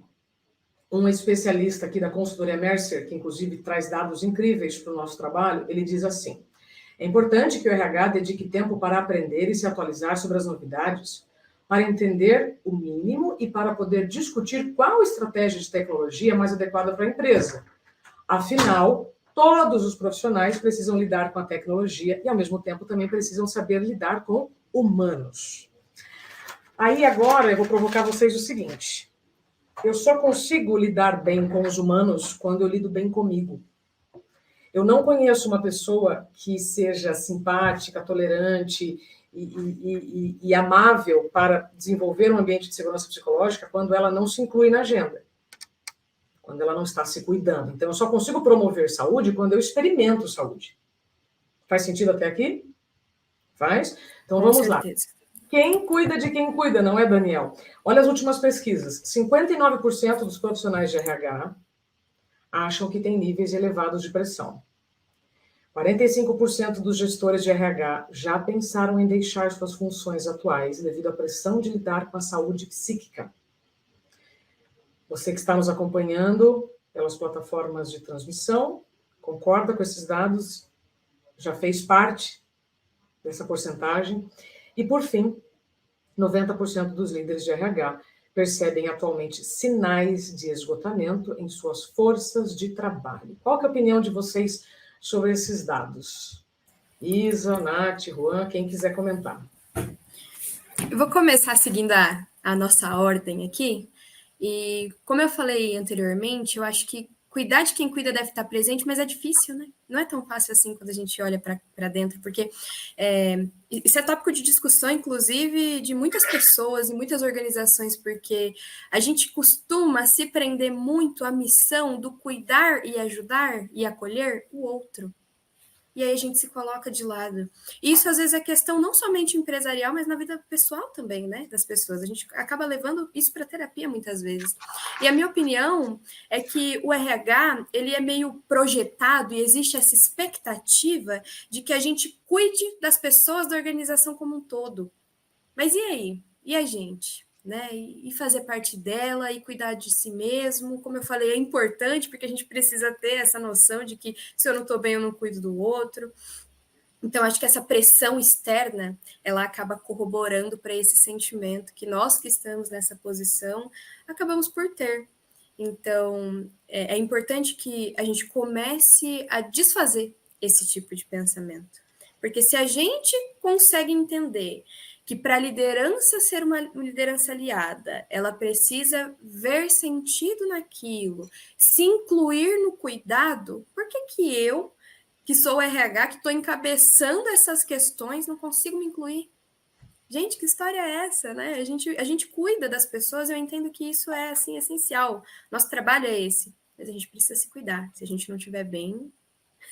Speaker 1: um especialista aqui da consultoria Mercer, que inclusive traz dados incríveis para o nosso trabalho, ele diz assim: é importante que o RH dedique tempo para aprender e se atualizar sobre as novidades, para entender o mínimo e para poder discutir qual estratégia de tecnologia mais adequada para a empresa. Afinal, todos os profissionais precisam lidar com a tecnologia e, ao mesmo tempo, também precisam saber lidar com humanos. Aí, agora, eu vou provocar vocês o seguinte: eu só consigo lidar bem com os humanos quando eu lido bem comigo. Eu não conheço uma pessoa que seja simpática, tolerante e amável para desenvolver um ambiente de segurança psicológica quando ela não se inclui na agenda, quando ela não está se cuidando. Então, eu só consigo promover saúde quando eu experimento saúde. Faz sentido até aqui? Faz? Então, vamos lá. Quem cuida de quem cuida, não é, Daniel? Olha as últimas pesquisas. 59% dos profissionais de RH acham que têm níveis elevados de pressão. 45% dos gestores de RH já pensaram em deixar suas funções atuais devido à pressão de lidar com a saúde psíquica. Você que está nos acompanhando pelas plataformas de transmissão, concorda com esses dados? Já fez parte dessa porcentagem? E, por fim, 90% dos líderes de RH percebem atualmente sinais de esgotamento em suas forças de trabalho. Qual que é a opinião de vocês sobre esses dados? Isa, Nath, Juan, quem quiser comentar.
Speaker 2: Eu vou começar seguindo a nossa ordem aqui. E como eu falei anteriormente, eu acho que cuidar de quem cuida deve estar presente, mas é difícil, né? Não é tão fácil assim quando a gente olha para dentro, porque isso é tópico de discussão, inclusive, de muitas pessoas e muitas organizações, porque a gente costuma se prender muito à missão do cuidar e ajudar e acolher o outro. E aí a gente se coloca de lado. E isso, às vezes, é questão não somente empresarial, mas na vida pessoal também, né, das pessoas. A gente acaba levando isso para terapia muitas vezes. E a minha opinião é que o RH, ele é meio projetado e existe essa expectativa de que a gente cuide das pessoas da organização como um todo. Mas e aí? E a gente? Né? E fazer parte dela e cuidar de si mesmo, como eu falei, é importante porque a gente precisa ter essa noção de que se eu não estou bem, eu não cuido do outro. Então, acho que essa pressão externa, ela acaba corroborando para esse sentimento que nós que estamos nessa posição, acabamos por ter. Então, é importante que a gente comece a desfazer esse tipo de pensamento. Porque se a gente consegue entender que para a liderança ser uma liderança aliada, ela precisa ver sentido naquilo, se incluir no cuidado, por que eu, que sou o RH, que estou encabeçando essas questões, não consigo me incluir? Gente, que história é essa, né? A gente cuida das pessoas, eu entendo que isso é, assim, essencial. Nosso trabalho é esse, mas a gente precisa se cuidar. Se a gente não estiver bem,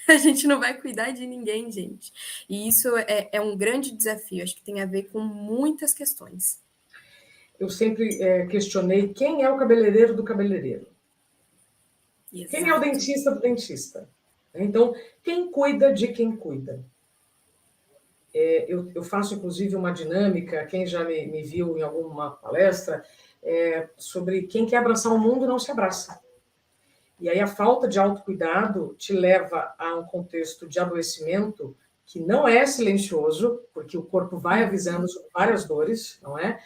Speaker 2: a gente não vai cuidar de ninguém, gente. E isso é um grande desafio, acho que tem a ver com muitas questões.
Speaker 1: Eu sempre questionei quem é o cabeleireiro do cabeleireiro. Exato. Quem é o dentista do dentista? Então, quem cuida de quem cuida? Eu faço, inclusive, uma dinâmica, quem já me viu em alguma palestra, sobre quem quer abraçar o mundo não se abraça. E aí a falta de autocuidado te leva a um contexto de adoecimento que não é silencioso, porque o corpo vai avisando sobre várias dores, não é?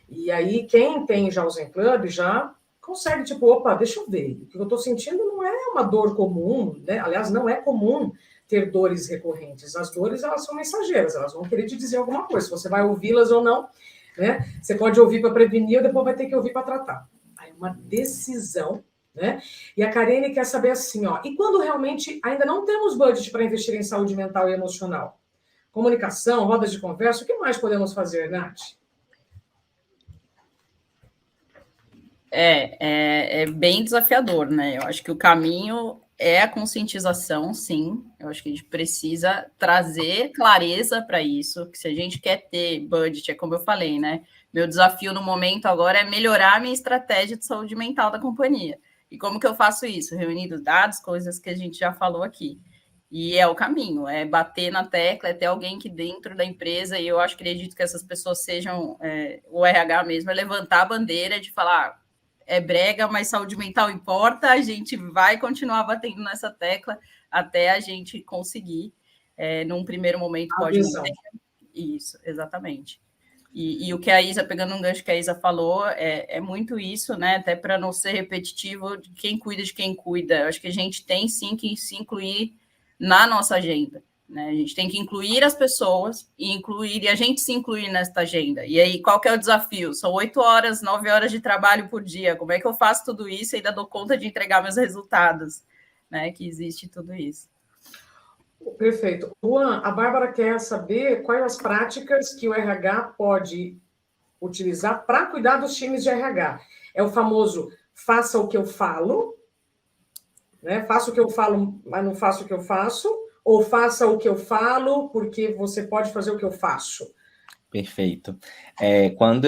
Speaker 1: E aí quem tem já o Zen Club já consegue, tipo, opa, deixa eu ver. O que eu estou sentindo não é uma dor comum, né? Aliás, não é comum ter dores recorrentes. As dores, elas são mensageiras, elas vão querer te dizer alguma coisa. Se você vai ouvi-las ou não, né? Você pode ouvir para prevenir ou depois vai ter que ouvir para tratar. Aí uma decisão, né? E a Karine quer saber assim, ó, e quando realmente ainda não temos budget para investir em saúde mental e emocional? Comunicação, rodas de conversa, o que mais podemos fazer, Nath?
Speaker 3: É bem desafiador, né? Eu acho que o caminho é a conscientização, sim. Eu acho que a gente precisa trazer clareza para isso, que se a gente quer ter budget, é como eu falei, né? Meu desafio no momento agora é melhorar a minha estratégia de saúde mental da companhia. E como que eu faço isso? Reunindo dados, coisas que a gente já falou aqui. E é o caminho, é bater na tecla, é ter alguém que dentro da empresa, e eu acredito que essas pessoas sejam, o RH mesmo, é levantar a bandeira de falar, é brega, mas saúde mental importa, a gente vai continuar batendo nessa tecla até a gente conseguir, num primeiro momento pode não ter. Isso, exatamente. E o que a Isa, pegando um gancho que a Isa falou, é muito isso, né? Até para não ser repetitivo, de quem cuida de quem cuida. Eu acho que a gente tem sim que se incluir na nossa agenda, né? A gente tem que incluir as pessoas e a gente se incluir nesta agenda. E aí, qual que é o desafio? São 8 horas, 9 horas de trabalho por dia. Como é que eu faço tudo isso e ainda dou conta de entregar meus resultados? Né? Que existe tudo isso.
Speaker 1: Perfeito. Juan, a Bárbara quer saber quais as práticas que o RH pode utilizar para cuidar dos times de RH. É o famoso faça o que eu falo, né? Faça o que eu falo, mas não faça o que eu faço, ou faça o que eu falo, porque você pode fazer o que eu faço.
Speaker 4: Perfeito. Quando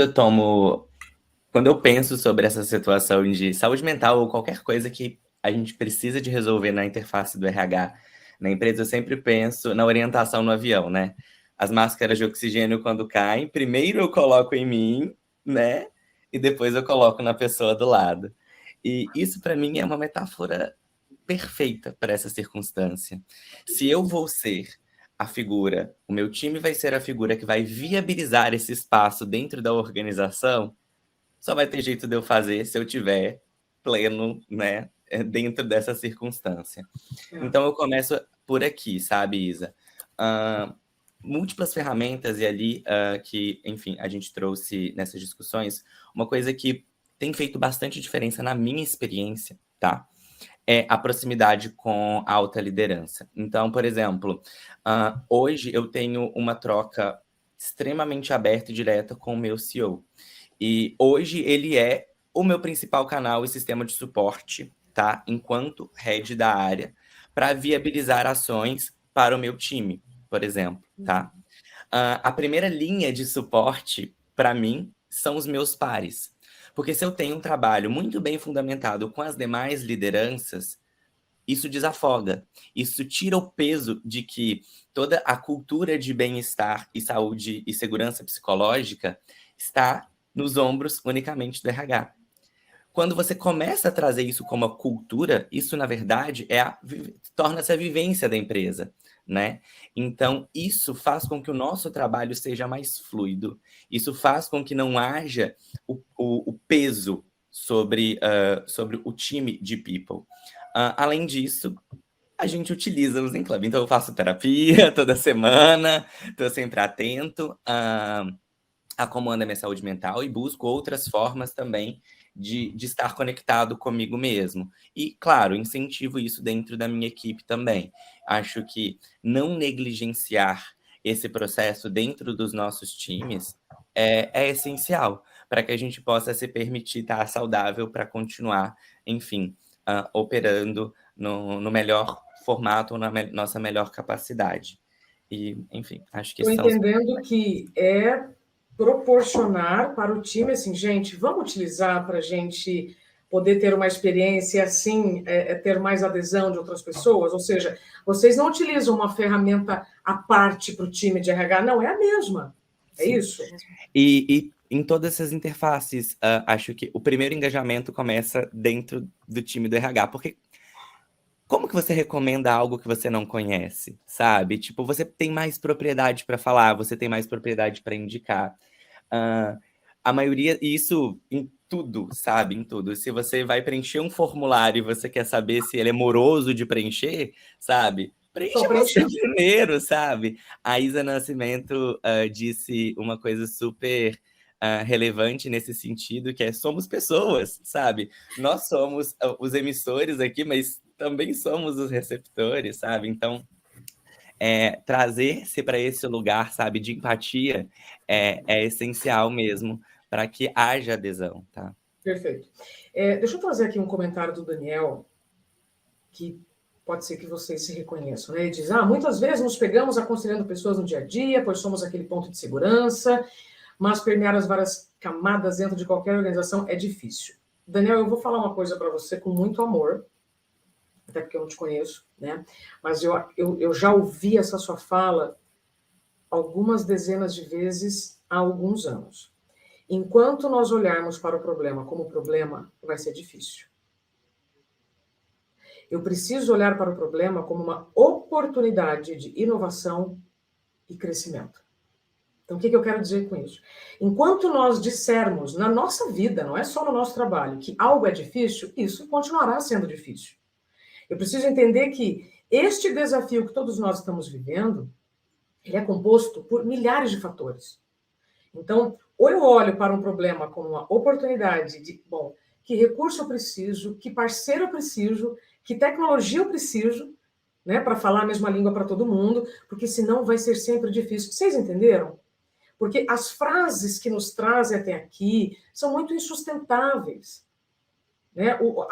Speaker 4: eu penso sobre essa situação de saúde mental ou qualquer coisa que a gente precisa de resolver na interface do RH, Na empresa eu sempre penso na orientação no avião, né? As máscaras de oxigênio quando caem, primeiro eu coloco em mim, né? E depois eu coloco na pessoa do lado. E isso para mim é uma metáfora perfeita para essa circunstância. Se eu vou ser a figura, o meu time vai ser a figura que vai viabilizar esse espaço dentro da organização, só vai ter jeito de eu fazer se eu tiver pleno, né, dentro dessa circunstância. Então eu começo por aqui, sabe, Isa? Múltiplas ferramentas e ali que, enfim, a gente trouxe nessas discussões, uma coisa que tem feito bastante diferença na minha experiência, tá? É a proximidade com a alta liderança. Então, por exemplo, hoje eu tenho uma troca extremamente aberta e direta com o meu CEO. E hoje ele é o meu principal canal e sistema de suporte, tá? Enquanto head da área, para viabilizar ações para o meu time, por exemplo, tá? A primeira linha de suporte, para mim, são os meus pares. Porque se eu tenho um trabalho muito bem fundamentado com as demais lideranças, isso desafoga. Isso tira o peso de que toda a cultura de bem-estar e saúde e segurança psicológica está nos ombros unicamente do RH. Quando você começa a trazer isso como a cultura, isso, na verdade, torna-se a vivência da empresa, né? Então, isso faz com que o nosso trabalho seja mais fluido. Isso faz com que não haja o peso sobre o time de people. Além disso, a gente utiliza o Zen Club. Então, eu faço terapia toda semana, estou sempre atento a como anda a minha saúde mental e busco outras formas também de estar conectado comigo mesmo. E, claro, incentivo isso dentro da minha equipe também. Acho que não negligenciar esse processo dentro dos nossos times é essencial para que a gente possa se permitir estar saudável para continuar, enfim, operando no melhor formato ou na nossa melhor capacidade. E, enfim, acho que
Speaker 1: estou entendendo que é proporcionar para o time, assim, gente, vamos utilizar para a gente poder ter uma experiência assim, ter mais adesão de outras pessoas? Ou seja, vocês não utilizam uma ferramenta à parte para o time de RH, não, é a mesma. É Sim. Isso?
Speaker 4: E em todas essas interfaces, acho que o primeiro engajamento começa dentro do time do RH, porque como que você recomenda algo que você não conhece, sabe? Tipo, você tem mais propriedade para falar, você tem mais propriedade para indicar. A maioria, isso em tudo, sabe? Em tudo. Se você vai preencher um formulário e você quer saber se ele é moroso de preencher, sabe? Preencha você primeiro, sabe? A Isa Nascimento disse uma coisa super relevante nesse sentido, que é somos pessoas, sabe? Nós somos os emissores aqui, mas também somos os receptores, sabe? Então, trazer-se para esse lugar, sabe, de empatia é essencial mesmo para que haja adesão, tá?
Speaker 1: Perfeito. Deixa eu trazer aqui um comentário do Daniel, que pode ser que vocês se reconheçam, né? Ele diz, muitas vezes nos pegamos aconselhando pessoas no dia a dia, pois somos aquele ponto de segurança, mas permear as várias camadas dentro de qualquer organização é difícil. Daniel, eu vou falar uma coisa para você com muito amor, até porque eu não te conheço, né? Mas eu já ouvi essa sua fala algumas dezenas de vezes há alguns anos. Enquanto nós olharmos para o problema como problema, vai ser difícil. Eu preciso olhar para o problema como uma oportunidade de inovação e crescimento. Então, o que eu quero dizer com isso? Enquanto nós dissermos na nossa vida, não é só no nosso trabalho, que algo é difícil, isso continuará sendo difícil. Eu preciso entender que este desafio que todos nós estamos vivendo, ele é composto por milhares de fatores. Então, ou eu olho para um problema como uma oportunidade de, que recurso eu preciso, que parceiro eu preciso, que tecnologia eu preciso, né, para falar a mesma língua para todo mundo, porque senão vai ser sempre difícil. Vocês entenderam? Porque as frases que nos trazem até aqui são muito insustentáveis. Né?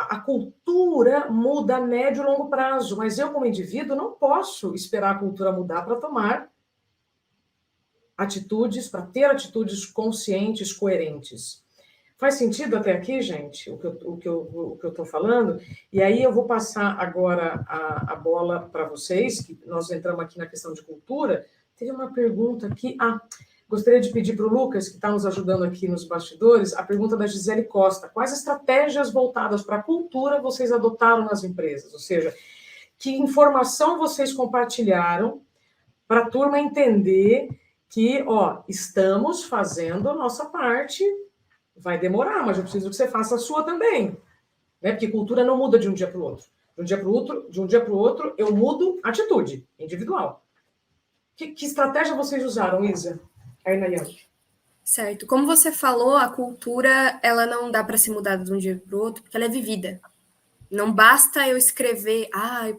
Speaker 1: A cultura muda a médio e longo prazo, mas eu, como indivíduo, não posso esperar a cultura mudar para tomar atitudes, para ter atitudes conscientes, coerentes. Faz sentido até aqui, gente, o que eu estou falando? E aí eu vou passar agora a bola para vocês, que nós entramos aqui na questão de cultura. Teve uma pergunta aqui. Gostaria de pedir para o Lucas, que está nos ajudando aqui nos bastidores, a pergunta da Gisele Costa. Quais estratégias voltadas para a cultura vocês adotaram nas empresas? Ou seja, que informação vocês compartilharam para a turma entender que, estamos fazendo a nossa parte, vai demorar, mas eu preciso que você faça a sua também. Né? Porque cultura não muda de um dia para o outro. De um dia para o outro, eu mudo atitude individual. Que estratégia vocês usaram, Isa? Aí, Nayane.
Speaker 2: Certo. Como você falou, a cultura, ela não dá para ser mudada de um dia para o outro, porque ela é vivida. Não basta eu escrever,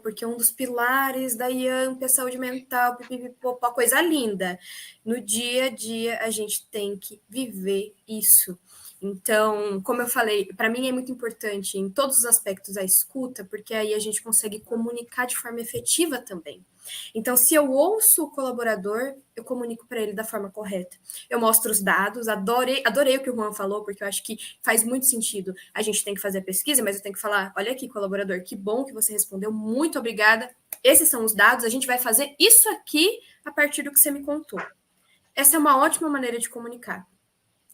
Speaker 2: porque um dos pilares da IAMP é saúde mental, pipipipopó, coisa linda. No dia a dia, a gente tem que viver isso. Então, como eu falei, para mim é muito importante em todos os aspectos a escuta, porque aí a gente consegue comunicar de forma efetiva também. Então, se eu ouço o colaborador, eu comunico para ele da forma correta. Eu mostro os dados, adorei o que o Juan falou, porque eu acho que faz muito sentido. A gente tem que fazer a pesquisa, mas eu tenho que falar, olha aqui, colaborador, que bom que você respondeu, muito obrigada. Esses são os dados, a gente vai fazer isso aqui a partir do que você me contou. Essa é uma ótima maneira de comunicar.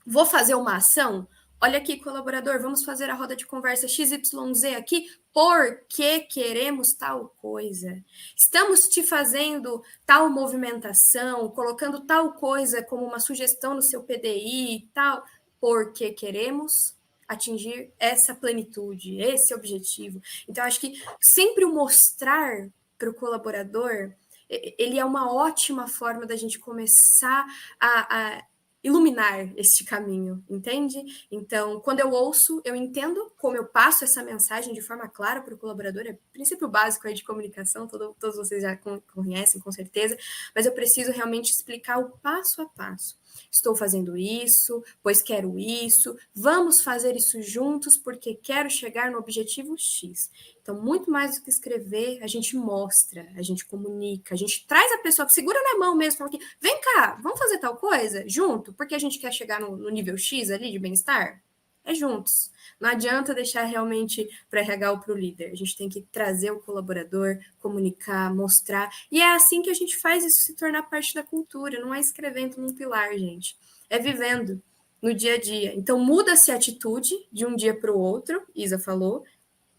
Speaker 2: Vou fazer uma ação? Olha aqui, colaborador, vamos fazer a roda de conversa XYZ aqui porque queremos tal coisa. Estamos te fazendo tal movimentação, colocando tal coisa como uma sugestão no seu PDI e tal, porque queremos atingir essa plenitude, esse objetivo. Então, acho que sempre o mostrar para o colaborador, ele é uma ótima forma da gente começar a iluminar este caminho, entende? Então, quando eu ouço, eu entendo como eu passo essa mensagem de forma clara para o colaborador, é princípio básico aí de comunicação, todos vocês já conhecem, com certeza, mas eu preciso realmente explicar o passo a passo. Estou fazendo isso, pois quero isso, vamos fazer isso juntos porque quero chegar no objetivo X. Então, muito mais do que escrever, a gente mostra, a gente comunica, a gente traz a pessoa, segura na mão mesmo, fala aqui, vem cá, vamos fazer tal coisa junto, porque a gente quer chegar no nível X ali de bem-estar? É juntos. Não adianta deixar realmente para RH ou para o líder. A gente tem que trazer o colaborador, comunicar, mostrar. E é assim que a gente faz isso se tornar parte da cultura. Não é escrevendo num pilar, gente. É vivendo no dia a dia. Então, muda-se a atitude de um dia para o outro, Isa falou,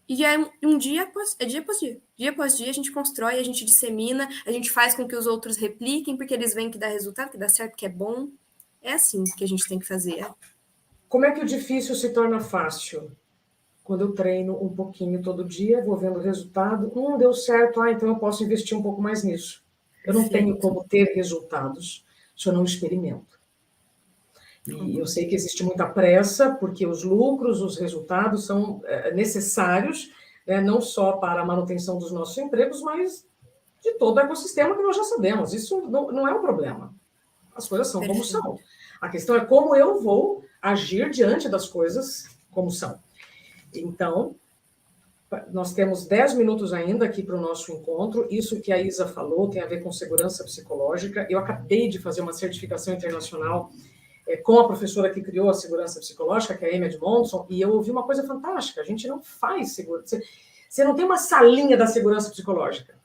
Speaker 2: e é dia após dia. Dia após dia a gente constrói, a gente dissemina, a gente faz com que os outros repliquem, porque eles veem que dá resultado, que dá certo, que é bom. É assim que a gente tem que fazer.
Speaker 1: Como é que o difícil se torna fácil? Quando eu treino um pouquinho todo dia, vou vendo o resultado, deu certo, então eu posso investir um pouco mais nisso. Eu não tenho como ter resultados se eu não experimento. E eu sei que existe muita pressa, porque os lucros, os resultados são necessários, né, não só para a manutenção dos nossos empregos, mas de todo o ecossistema que nós já sabemos. Isso não é um problema. As coisas são como são. A questão é como eu vou agir diante das coisas como são. Então, nós temos 10 minutos ainda aqui para o nosso encontro. Isso que a Isa falou tem a ver com segurança psicológica. Eu acabei de fazer uma certificação internacional com a professora que criou a segurança psicológica, que é a Amy Edmondson, e eu ouvi uma coisa fantástica. A gente não faz segurança. Você não tem uma salinha da segurança psicológica.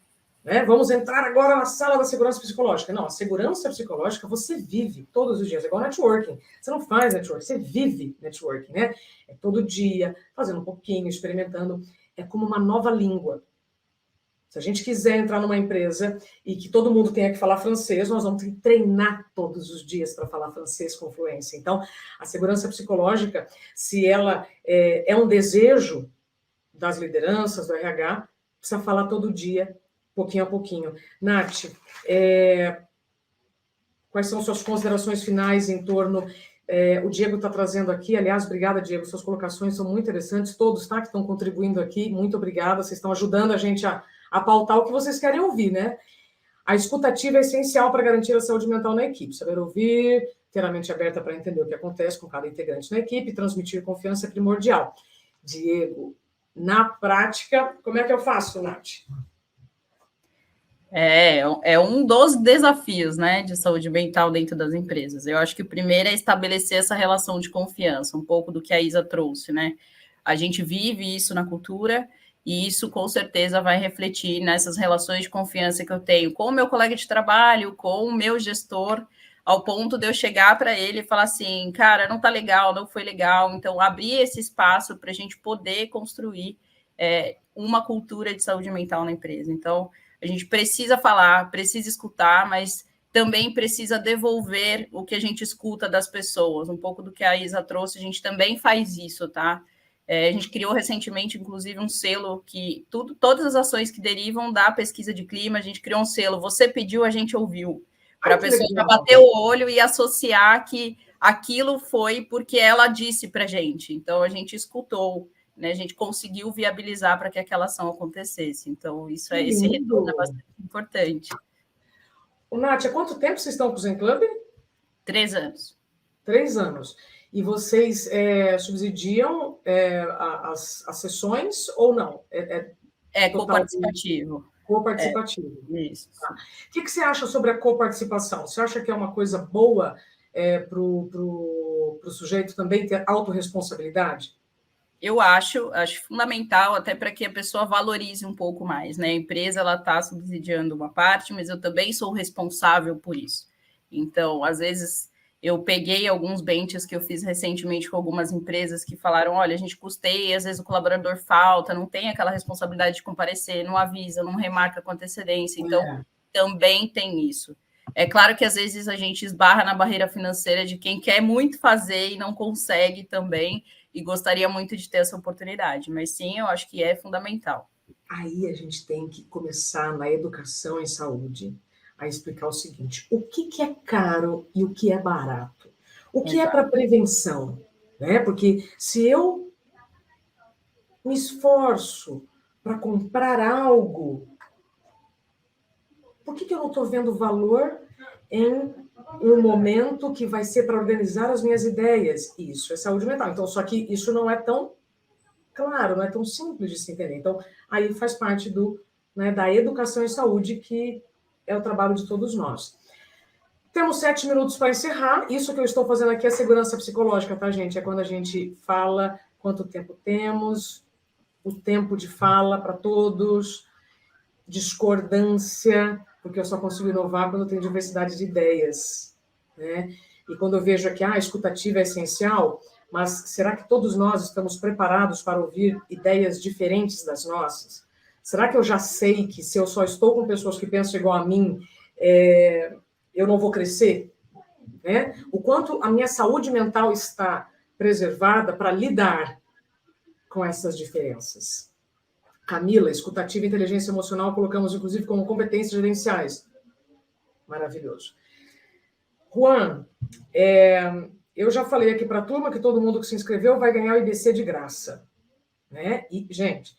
Speaker 1: Né? Vamos entrar agora na sala da segurança psicológica. Não, a segurança psicológica você vive todos os dias. É igual networking. Você não faz networking, você vive networking, né? É todo dia, fazendo um pouquinho, experimentando. É como uma nova língua. Se a gente quiser entrar numa empresa e que todo mundo tenha que falar francês, nós vamos ter que treinar todos os dias para falar francês com fluência. Então, a segurança psicológica, se ela é um desejo das lideranças, do RH, precisa falar todo dia, pouquinho a pouquinho. Nath, quais são suas considerações finais em torno... o Diego está trazendo aqui, aliás, obrigada, Diego, suas colocações são muito interessantes, todos, tá, que estão contribuindo aqui, muito obrigada, vocês estão ajudando a gente a pautar o que vocês querem ouvir, né? A escutativa é essencial para garantir a saúde mental na equipe, saber ouvir, ter a mente aberta para entender o que acontece com cada integrante na equipe, transmitir confiança é primordial. Diego, na prática, como é que eu faço, Nath?
Speaker 3: É um dos desafios, né, de saúde mental dentro das empresas. Eu acho que o primeiro é estabelecer essa relação de confiança, um pouco do que a Isa trouxe, né? A gente vive isso na cultura e isso com certeza vai refletir nessas relações de confiança que eu tenho com o meu colega de trabalho, com o meu gestor, ao ponto de eu chegar para ele e falar assim, cara, não tá legal, não foi legal. Então, abrir esse espaço para a gente poder construir uma cultura de saúde mental na empresa. Então, a gente precisa falar, precisa escutar, mas também precisa devolver o que a gente escuta das pessoas. Um pouco do que a Isa trouxe, a gente também faz isso, tá? A gente criou recentemente, inclusive, um selo que todas as ações que derivam da pesquisa de clima, a gente criou um selo. Você pediu, a gente ouviu. Para a pessoa já bater o olho e associar que aquilo foi porque ela disse para a gente. Então, a gente escutou, né? A gente conseguiu viabilizar para que aquela ação acontecesse. Então, esse retorno é bastante importante.
Speaker 1: Ô, Nath, há quanto tempo vocês estão com o Zen Club?
Speaker 3: 3 anos.
Speaker 1: 3 anos. E vocês subsidiam as sessões ou não?
Speaker 3: Coparticipativo.
Speaker 1: Coparticipativo.
Speaker 3: Isso.
Speaker 1: Tá. O que você acha sobre a coparticipação? Você acha que é uma coisa boa para o sujeito também ter autorresponsabilidade?
Speaker 3: Eu acho fundamental até para que a pessoa valorize um pouco mais, né? A empresa ela está subsidiando uma parte, mas eu também sou responsável por isso. Então, às vezes, eu peguei alguns benches que eu fiz recentemente com algumas empresas que falaram, olha, a gente custeia, às vezes o colaborador falta, não tem aquela responsabilidade de comparecer, não avisa, não remarca com antecedência. Então, também tem isso. É claro que às vezes a gente esbarra na barreira financeira de quem quer muito fazer e não consegue também, e gostaria muito de ter essa oportunidade, mas sim, eu acho que é fundamental.
Speaker 1: Aí a gente tem que começar na educação em saúde a explicar o seguinte: o que é caro e o que é barato? O que é para prevenção? Né? Porque se eu me esforço para comprar algo, por que eu não estou vendo valor em um momento que vai ser para organizar as minhas ideias? Isso é saúde mental. Então, só que isso não é tão claro, não é tão simples de se entender. Então, aí faz parte da educação em saúde, que é o trabalho de todos nós. Temos 7 minutos para encerrar. Isso que eu estou fazendo aqui é segurança psicológica, tá, gente? É quando a gente fala quanto tempo temos, o tempo de fala para todos, discordância, porque eu só consigo inovar quando tem diversidade de ideias, né? E quando eu vejo que a escutativa é essencial, mas será que todos nós estamos preparados para ouvir ideias diferentes das nossas? Será que eu já sei que se eu só estou com pessoas que pensam igual a mim, eu não vou crescer? Né? O quanto a minha saúde mental está preservada para lidar com essas diferenças? Camila, escutativa e inteligência emocional, colocamos inclusive como competências gerenciais. Maravilhoso. Juan, eu já falei aqui para a turma que todo mundo que se inscreveu vai ganhar o IBC de graça. Né? E, gente,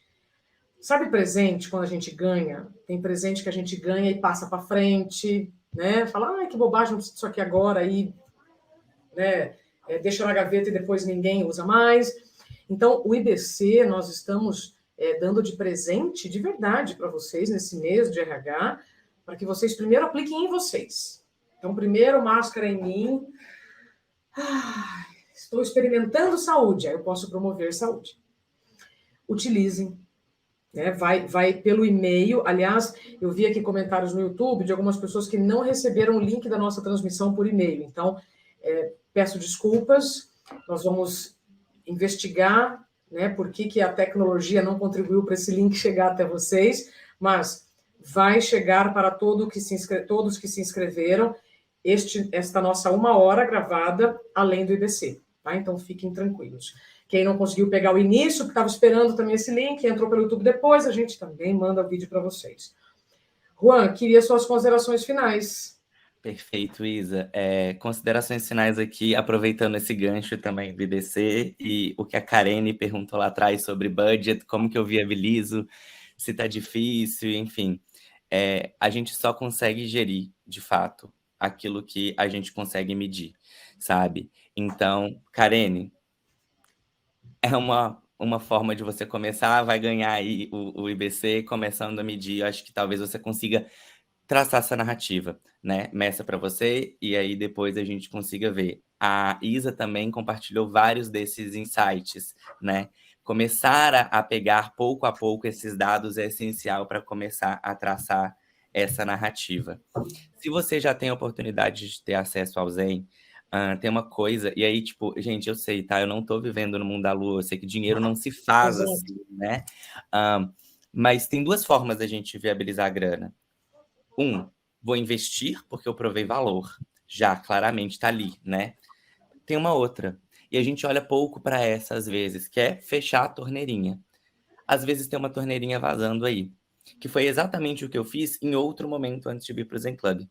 Speaker 1: sabe presente quando a gente ganha? Tem presente que a gente ganha e passa para frente, né? Fala, que bobagem, não preciso disso aqui agora, aí, né? Deixa na gaveta e depois ninguém usa mais. Então, o IBC nós estamos dando de presente de verdade para vocês nesse mês de RH, para que vocês primeiro apliquem em vocês. Então, primeiro, máscara em mim. Estou experimentando saúde, aí eu posso promover saúde. Utilizem. Né? Vai pelo e-mail. Aliás, eu vi aqui comentários no YouTube de algumas pessoas que não receberam o link da nossa transmissão por e-mail. Então, peço desculpas. Nós vamos investigar, né, por que a tecnologia não contribuiu para esse link chegar até vocês, mas vai chegar para todos que se inscreveram esta nossa 1 hora gravada, além do IBC. Tá? Então, fiquem tranquilos. Quem não conseguiu pegar o início, que estava esperando também esse link, entrou pelo YouTube depois, a gente também manda o vídeo para vocês. Juan, queria suas considerações finais.
Speaker 4: Perfeito, Isa. Considerações finais aqui, aproveitando esse gancho também do IBC e o que a Karene perguntou lá atrás sobre budget, como que eu viabilizo, se está difícil, enfim. A gente só consegue gerir, de fato, aquilo que a gente consegue medir, sabe? Então, Karene, é uma forma de você começar, vai ganhar aí o IBC, começando a medir. Eu acho que talvez você consiga traçar essa narrativa, né? Messa para você, e aí depois a gente consiga ver. A Isa também compartilhou vários desses insights, né? Começar a pegar pouco a pouco esses dados é essencial para começar a traçar essa narrativa. Se você já tem a oportunidade de ter acesso ao Zen, tem uma coisa, e aí, tipo, gente, eu sei, tá? Eu não tô vivendo no mundo da lua, eu sei que dinheiro não se faz assim, né? Mas tem duas formas da gente viabilizar a grana. Vou investir porque eu provei valor. Já, claramente, tá ali, né? Tem uma outra. E a gente olha pouco para essa, às vezes, que é fechar a torneirinha. Às vezes tem uma torneirinha vazando aí. Que foi exatamente o que eu fiz em outro momento antes de vir para o Zen Club.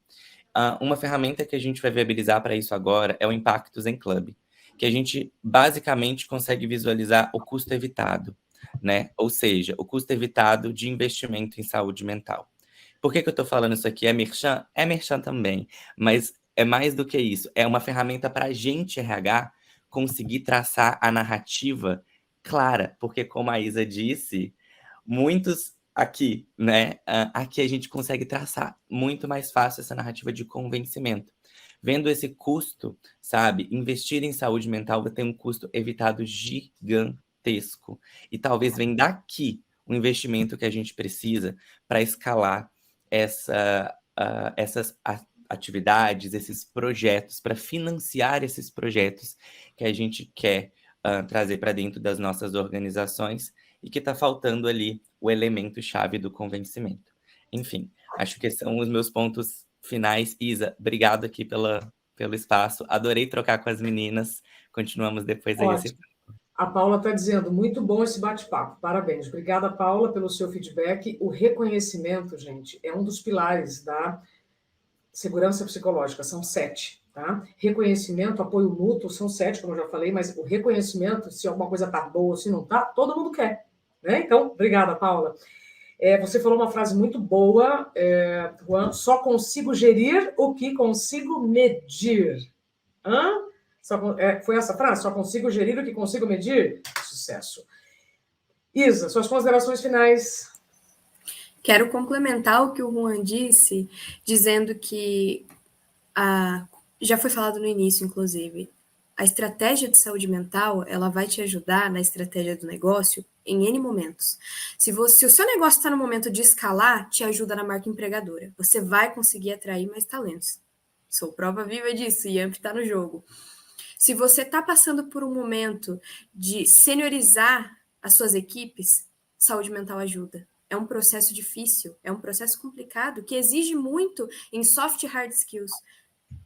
Speaker 4: Uma ferramenta que a gente vai viabilizar para isso agora é o Impacto Zen Club. Que a gente, basicamente, consegue visualizar o custo evitado, né? Ou seja, o custo evitado de investimento em saúde mental. Por que eu estou falando isso aqui? É merchan? É merchan também, mas é mais do que isso. É uma ferramenta para a gente, RH, conseguir traçar a narrativa clara, porque como a Isa disse, muitos aqui, né? Aqui a gente consegue traçar muito mais fácil essa narrativa de convencimento. Vendo esse custo, sabe? Investir em saúde mental vai ter um custo evitado gigantesco. E talvez venha daqui o investimento que a gente precisa para escalar essas atividades, esses projetos, para financiar esses projetos que a gente quer trazer para dentro das nossas organizações e que está faltando ali o elemento-chave do convencimento. Enfim, acho que são os meus pontos finais. Isa, obrigado aqui pelo espaço. Adorei trocar com as meninas. Continuamos depois aí.
Speaker 1: A Paula está dizendo, muito bom esse bate-papo, parabéns. Obrigada, Paula, pelo seu feedback. O reconhecimento, gente, é um dos pilares da segurança psicológica, são 7, tá? Reconhecimento, apoio mútuo, são 7, como eu já falei, mas o reconhecimento, se alguma coisa está boa ou se não está, todo mundo quer, né? Então, obrigada, Paula. Você falou uma frase muito boa, Juan, só consigo gerir o que consigo medir. Foi essa frase? Só consigo gerir o que consigo medir? Sucesso. Isa, suas considerações finais.
Speaker 2: Quero complementar o que o Juan disse, dizendo que, já foi falado no início, inclusive, a estratégia de saúde mental, ela vai te ajudar na estratégia do negócio em N momentos. Se o seu negócio está no momento de escalar, te ajuda na marca empregadora. Você vai conseguir atrair mais talentos. Sou prova viva disso, e Yamp está no jogo. Se você está passando por um momento de seniorizar as suas equipes, saúde mental ajuda. É um processo difícil, é um processo complicado, que exige muito em soft e hard skills.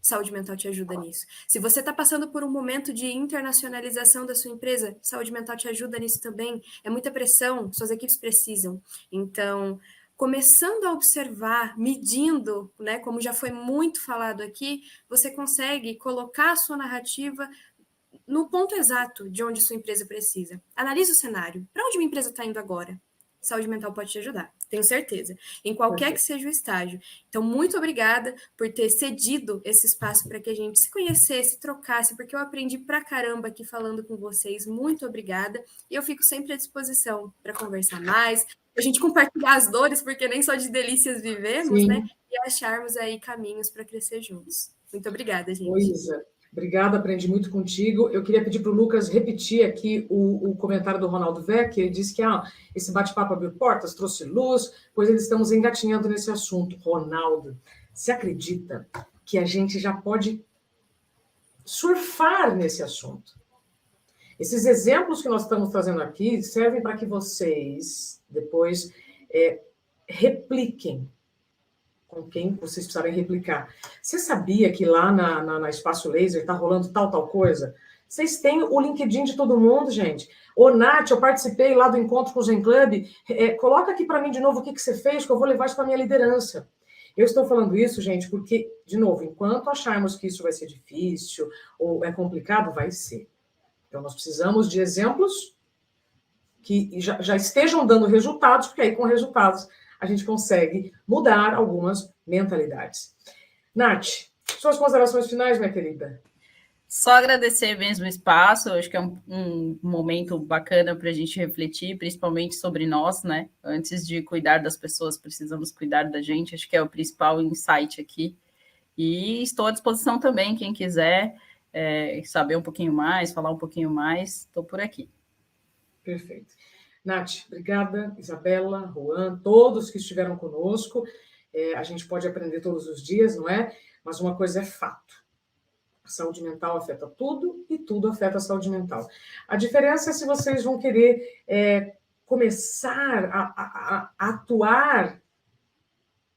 Speaker 2: Saúde mental te ajuda nisso. Se você está passando por um momento de internacionalização da sua empresa, saúde mental te ajuda nisso também. É muita pressão, suas equipes precisam. Então, começando a observar, medindo, né, como já foi muito falado aqui, você consegue colocar a sua narrativa no ponto exato de onde sua empresa precisa. Analise o cenário. Para onde minha empresa está indo agora? Saúde mental pode te ajudar, tenho certeza, em qualquer que seja o estágio. Então, muito obrigada por ter cedido esse espaço para que a gente se conhecesse, trocasse, porque eu aprendi pra caramba aqui falando com vocês. Muito obrigada. E eu fico sempre à disposição para conversar mais, a gente compartilhar as dores, porque nem só de delícias vivemos, Sim. né? E acharmos aí caminhos para crescer juntos. Muito obrigada, gente.
Speaker 1: Oi, Isa. Obrigada, aprendi muito contigo. Eu queria pedir para o Lucas repetir aqui o comentário do Ronaldo Vec. Ele disse que esse bate-papo abriu portas, trouxe luz, pois eles estamos engatinhando nesse assunto. Ronaldo, você acredita que a gente já pode surfar nesse assunto? Esses exemplos que nós estamos trazendo aqui servem para que vocês depois repliquem com quem vocês precisarem replicar. Você sabia que lá na Espaço Laser está rolando tal coisa? Vocês têm o LinkedIn de todo mundo, gente. Ô, Nath, eu participei lá do encontro com o Zen Club. Coloca aqui para mim de novo o que você fez, que eu vou levar isso para a minha liderança. Eu estou falando isso, gente, porque, de novo, enquanto acharmos que isso vai ser difícil ou é complicado, vai ser. Então, nós precisamos de exemplos que já estejam dando resultados, porque aí, com resultados, a gente consegue mudar algumas mentalidades. Nath, suas considerações finais, minha querida?
Speaker 3: Só agradecer mesmo o espaço, acho que é um momento bacana para a gente refletir, principalmente sobre nós, né? Antes de cuidar das pessoas, precisamos cuidar da gente, acho que é o principal insight aqui. E estou à disposição também, quem quiser saber um pouquinho mais, falar um pouquinho mais, estou por aqui.
Speaker 1: Perfeito. Nath, obrigada, Isabela, Juan, todos que estiveram conosco. A gente pode aprender todos os dias, não é? Mas uma coisa é fato. A saúde mental afeta tudo e tudo afeta a saúde mental. A diferença é se vocês vão querer começar a atuar,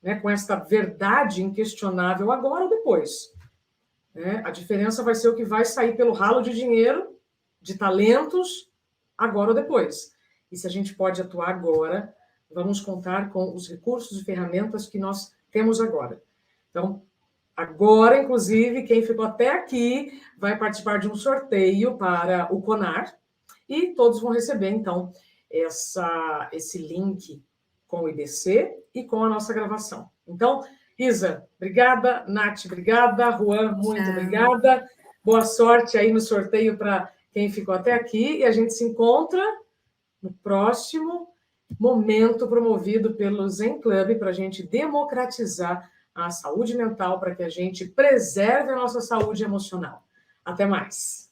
Speaker 1: né, com esta verdade inquestionável agora ou depois. Né? A diferença vai ser o que vai sair pelo ralo de dinheiro, de talentos, agora ou depois. E se a gente pode atuar agora, vamos contar com os recursos e ferramentas que nós temos agora. Então, agora, inclusive, quem ficou até aqui vai participar de um sorteio para o CONAR e todos vão receber, então, esse link com o IDC e com a nossa gravação. Então, Isa, obrigada. Nath, obrigada. Juan, muito obrigada. Boa sorte aí no sorteio para quem ficou até aqui e a gente se encontra no próximo momento promovido pelo Zen Club para a gente democratizar a saúde mental, para que a gente preserve a nossa saúde emocional. Até mais!